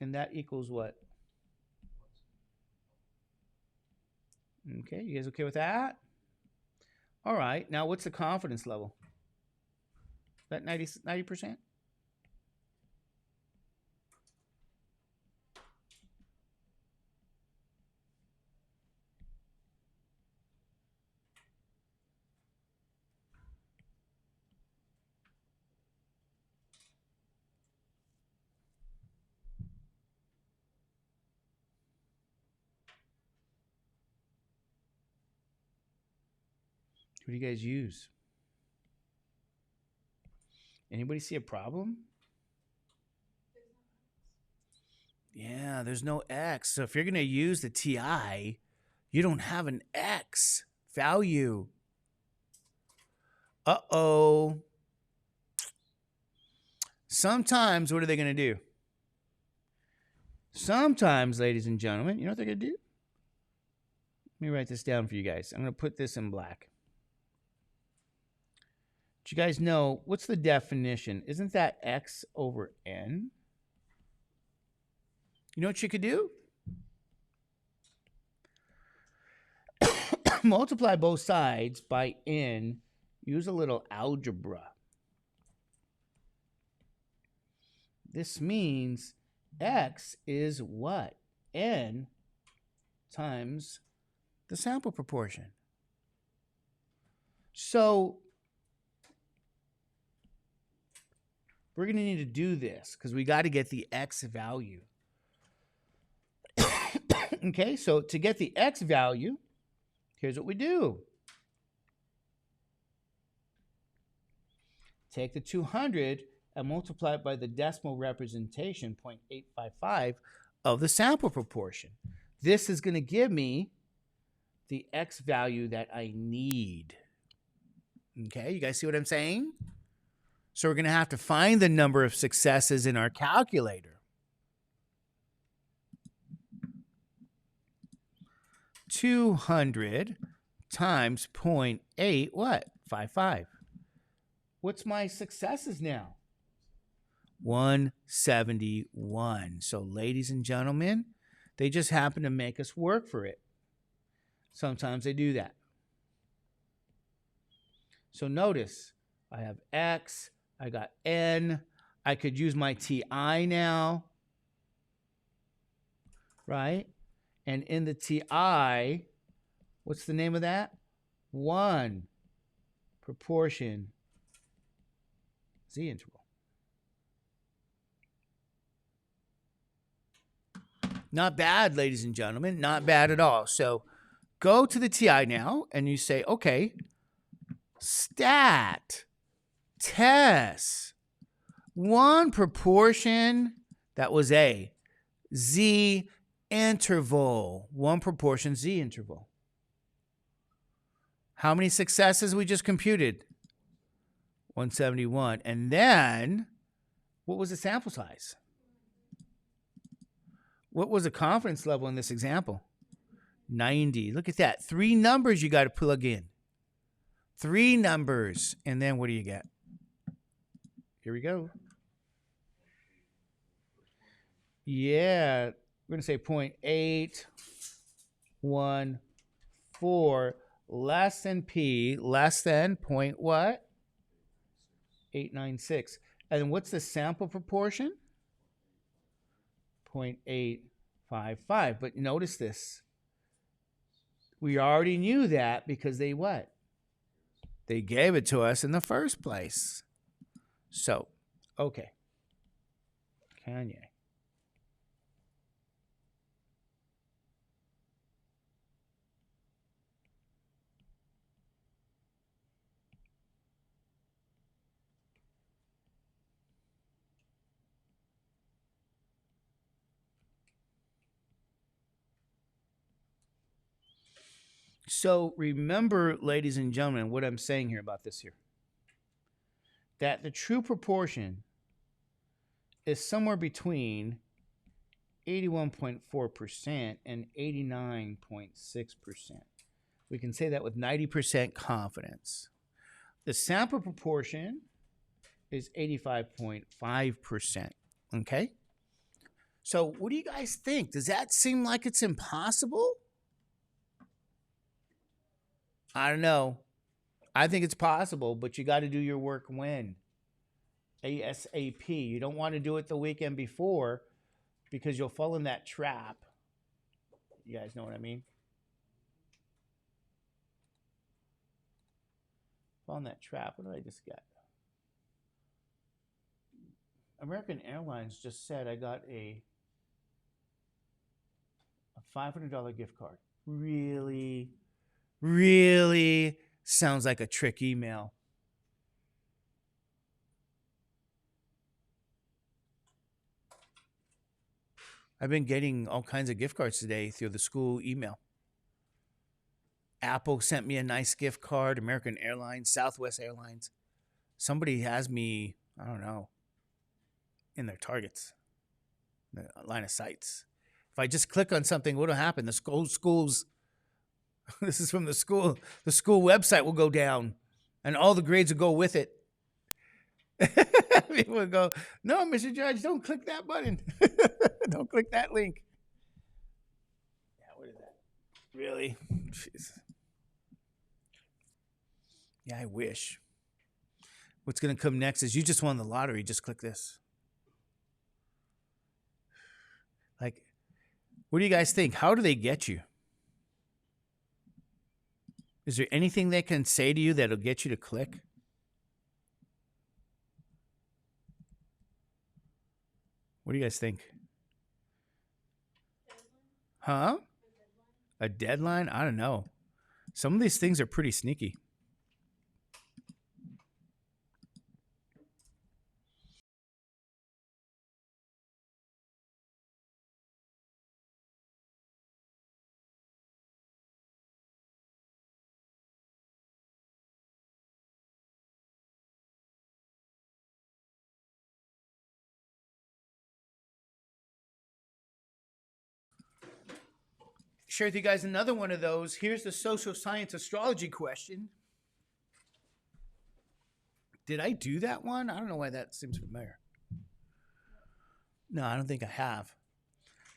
And that equals what? Okay, you guys okay with that? All right, now what's the confidence level? That 90%? What do you guys use? Anybody see a problem? Yeah, there's no X. So if you're going to use the TI, you don't have an X value. Uh-oh. Sometimes, what are they going to do? Sometimes, ladies and gentlemen, you know what they're going to do? Let me write this down for you guys. I'm going to put this in black. Do you guys know, what's the definition? Isn't that X over N? You know what you could do? Multiply both sides by N. Use a little algebra. This means X is what? N times the sample proportion. So we're going to need to do this because we got to get the X value. Okay, so to get the X value, here's what we do. Take the 200 and multiply it by the decimal representation, 0.855, of the sample proportion. This is going to give me the X value that I need. Okay, you guys see what I'm saying? So we're going to have to find the number of successes in our calculator. 200 times 0.8, what? 55. What's my successes now? 171. So, ladies and gentlemen, they just happen to make us work for it. Sometimes they do that. So notice, I have X, I got N, I could use my TI now, right? And in the TI, what's the name of that? 1 proportion Z interval. Not bad, ladies and gentlemen. Not bad at all. So go to the TI now and you say, okay, stat, test, 1 proportion, that was A, Z interval, 1 proportion Z interval. How many successes we just computed? 171. And then, what was the sample size? What was the confidence level in this example? 90. Look at that. 3 numbers you got to plug in. 3 numbers. And then what do you get? Here we go. Yeah. We're going to say 0.814 less than P less than point what? 896. And what's the sample proportion? 0.855. But notice this. We already knew that because they what? They gave it to us in the first place. So, okay. Kanye. So remember, ladies and gentlemen, what I'm saying here about this here. That the true proportion is somewhere between 81.4% and 89.6%. We can say that with 90% confidence. The sample proportion is 85.5%. Okay? So what do you guys think? Does that seem like it's impossible? I don't know. I think it's possible, but you got to do your work when? ASAP. You don't want to do it the weekend before because you'll fall in that trap. You guys know what I mean? Fall in that trap. What did I just get? American Airlines just said I got a $500 gift card. Really? Really? Sounds like a trick email. I've been getting all kinds of gift cards today through the school email. Apple sent me a nice gift card, American Airlines, Southwest Airlines. Somebody has me, I don't know, in their targets, the line of sights. If I just click on something, what'll happen? The schools, this is from the school website will go down and all the grades will go with it. People would go, no, Mr. Judge, don't click that button. Don't click that link. Yeah, what is that? Really? Jeez. Yeah, I wish. What's going to come next is you just won the lottery. Just click this. Like, what do you guys think? How do they get you? Is there anything they can say to you that'll get you to click? What do you guys think? Huh? A deadline? I don't know. Some of these things are pretty sneaky. Share with you guys another one of those. Here's the social science astrology question. Did I do that one? I don't know why that seems familiar. No, I don't think I have.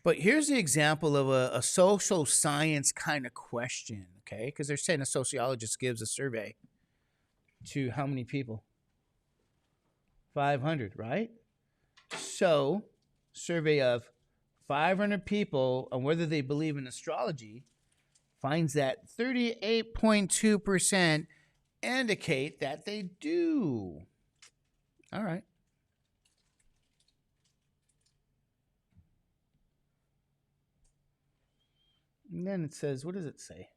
But here's the example of a social science kind of question, okay? Because they're saying a sociologist gives a survey to how many people? 500, right? So, survey of 500 people on whether they believe in astrology finds that 38.2% indicate that they do. All right. And then it says, what does it say?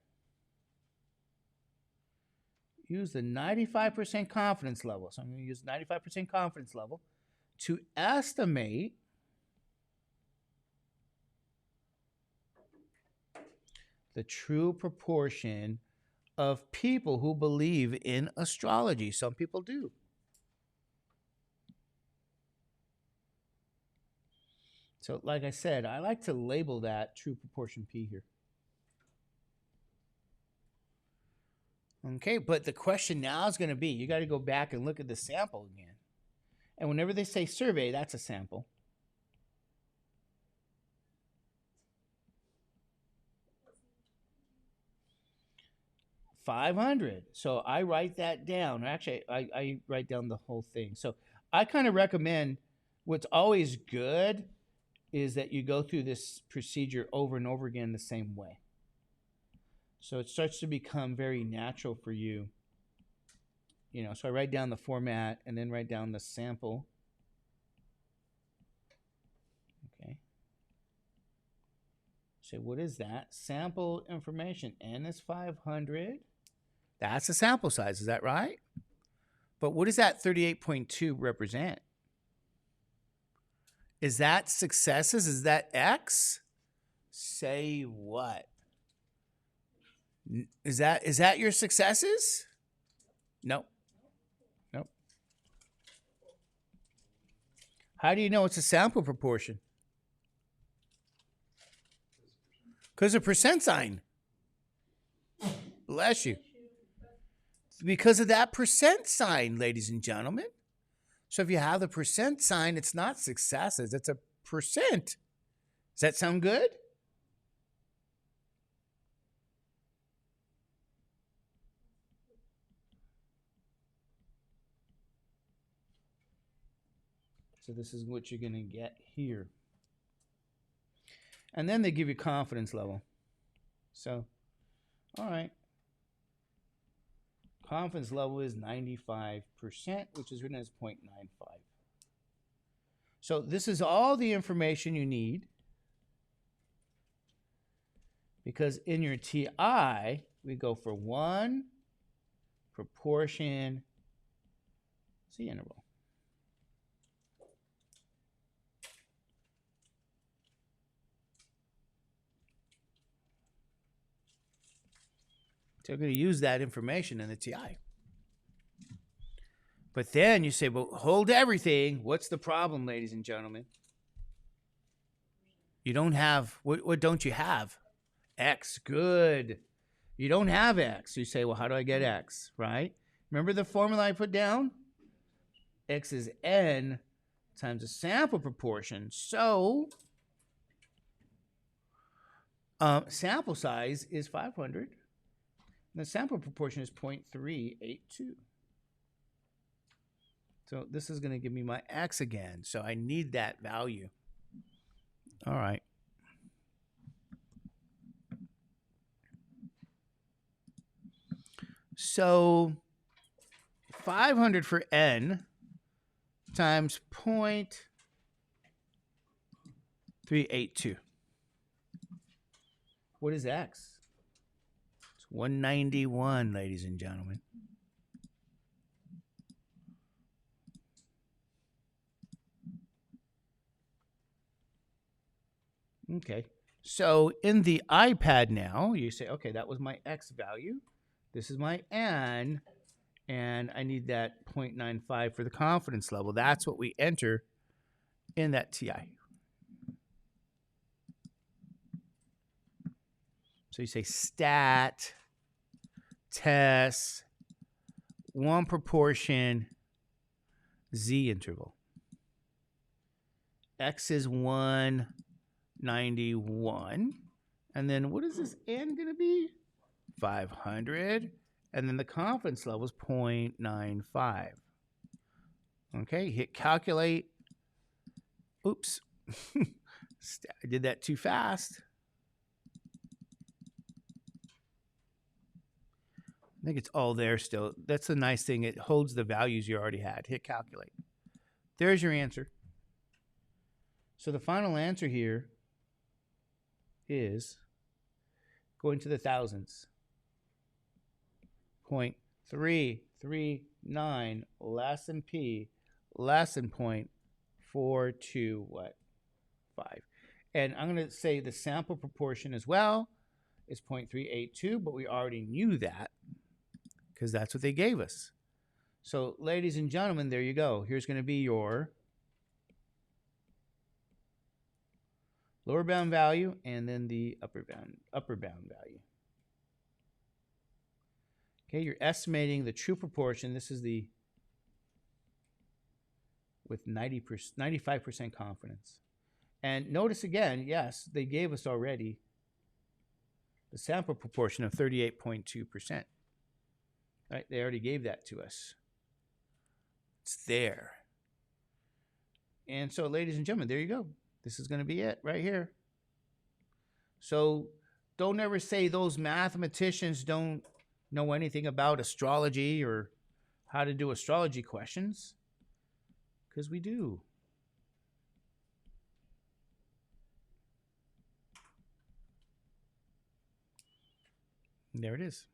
Use the 95% confidence level. So I'm going to use 95% confidence level to estimate the true proportion of people who believe in astrology. Some people do. So, like I said, I like to label that true proportion P here. Okay, but the question now is going to be, you got to go back and look at the sample again. And whenever they say survey, that's a sample. $500. So I write that down. Actually, I write down the whole thing. So I kind of recommend, what's always good is that you go through this procedure over and over again the same way. So it starts to become very natural for you. You know, so I write down the format and then write down the sample. Okay. So what is that? Sample information. N is 500. That's the sample size. Is that right? But what does that 38.2 represent? Is that successes? Is that X? Say what? Is that your successes? Nope. Nope. How do you know it's a sample proportion? Because of percent sign. Bless you. Because of that percent sign, ladies and gentlemen. So if you have the percent sign, it's not successes, it's a percent. Does that sound good? So this is what you're going to get here. And then they give you confidence level. So, all right. Confidence level is 95%, which is written as 0.95. So this is all the information you need, because in your TI, we go for 1 proportion Z interval. So we're going to use that information in the TI. But then you say, well, hold everything. What's the problem, ladies and gentlemen? You don't have, what don't you have? X, good. You don't have X. You say, well, how do I get X, right? Remember the formula I put down? X is N times the sample proportion. So, sample size is 500. And the sample proportion is 0.382. So this is going to give me my X again. So I need that value. All right. So 500 for N times 0.382. What is X? It's 191, ladies and gentlemen. Okay, so in the iPad now, you say, okay, that was my X value. This is my N, and I need that 0.95 for the confidence level. That's what we enter in that TI. So you say stat, test, 1 proportion, Z interval. X is 191. And then what is this N going to be? 500. And then the confidence level is 0.95. Okay, hit calculate. Oops. I did that too fast. I think it's all there still. That's the nice thing. It holds the values you already had. Hit calculate. There's your answer. So the final answer here is going to the thousands. 0.339 less than P less than 0.425. And I'm going to say the sample proportion as well is 0.382, but we already knew that because that's what they gave us. So, ladies and gentlemen, there you go. Here's going to be your lower bound value and then the upper bound value. Okay, you're estimating the true proportion. This is the with 95% confidence. And notice again, yes, they gave us already the sample proportion of 38.2%. Right? They already gave that to us. It's there. And so, ladies and gentlemen, there you go. This is going to be it right here. So don't ever say those mathematicians don't know anything about astrology or how to do astrology questions, because we do. And there it is.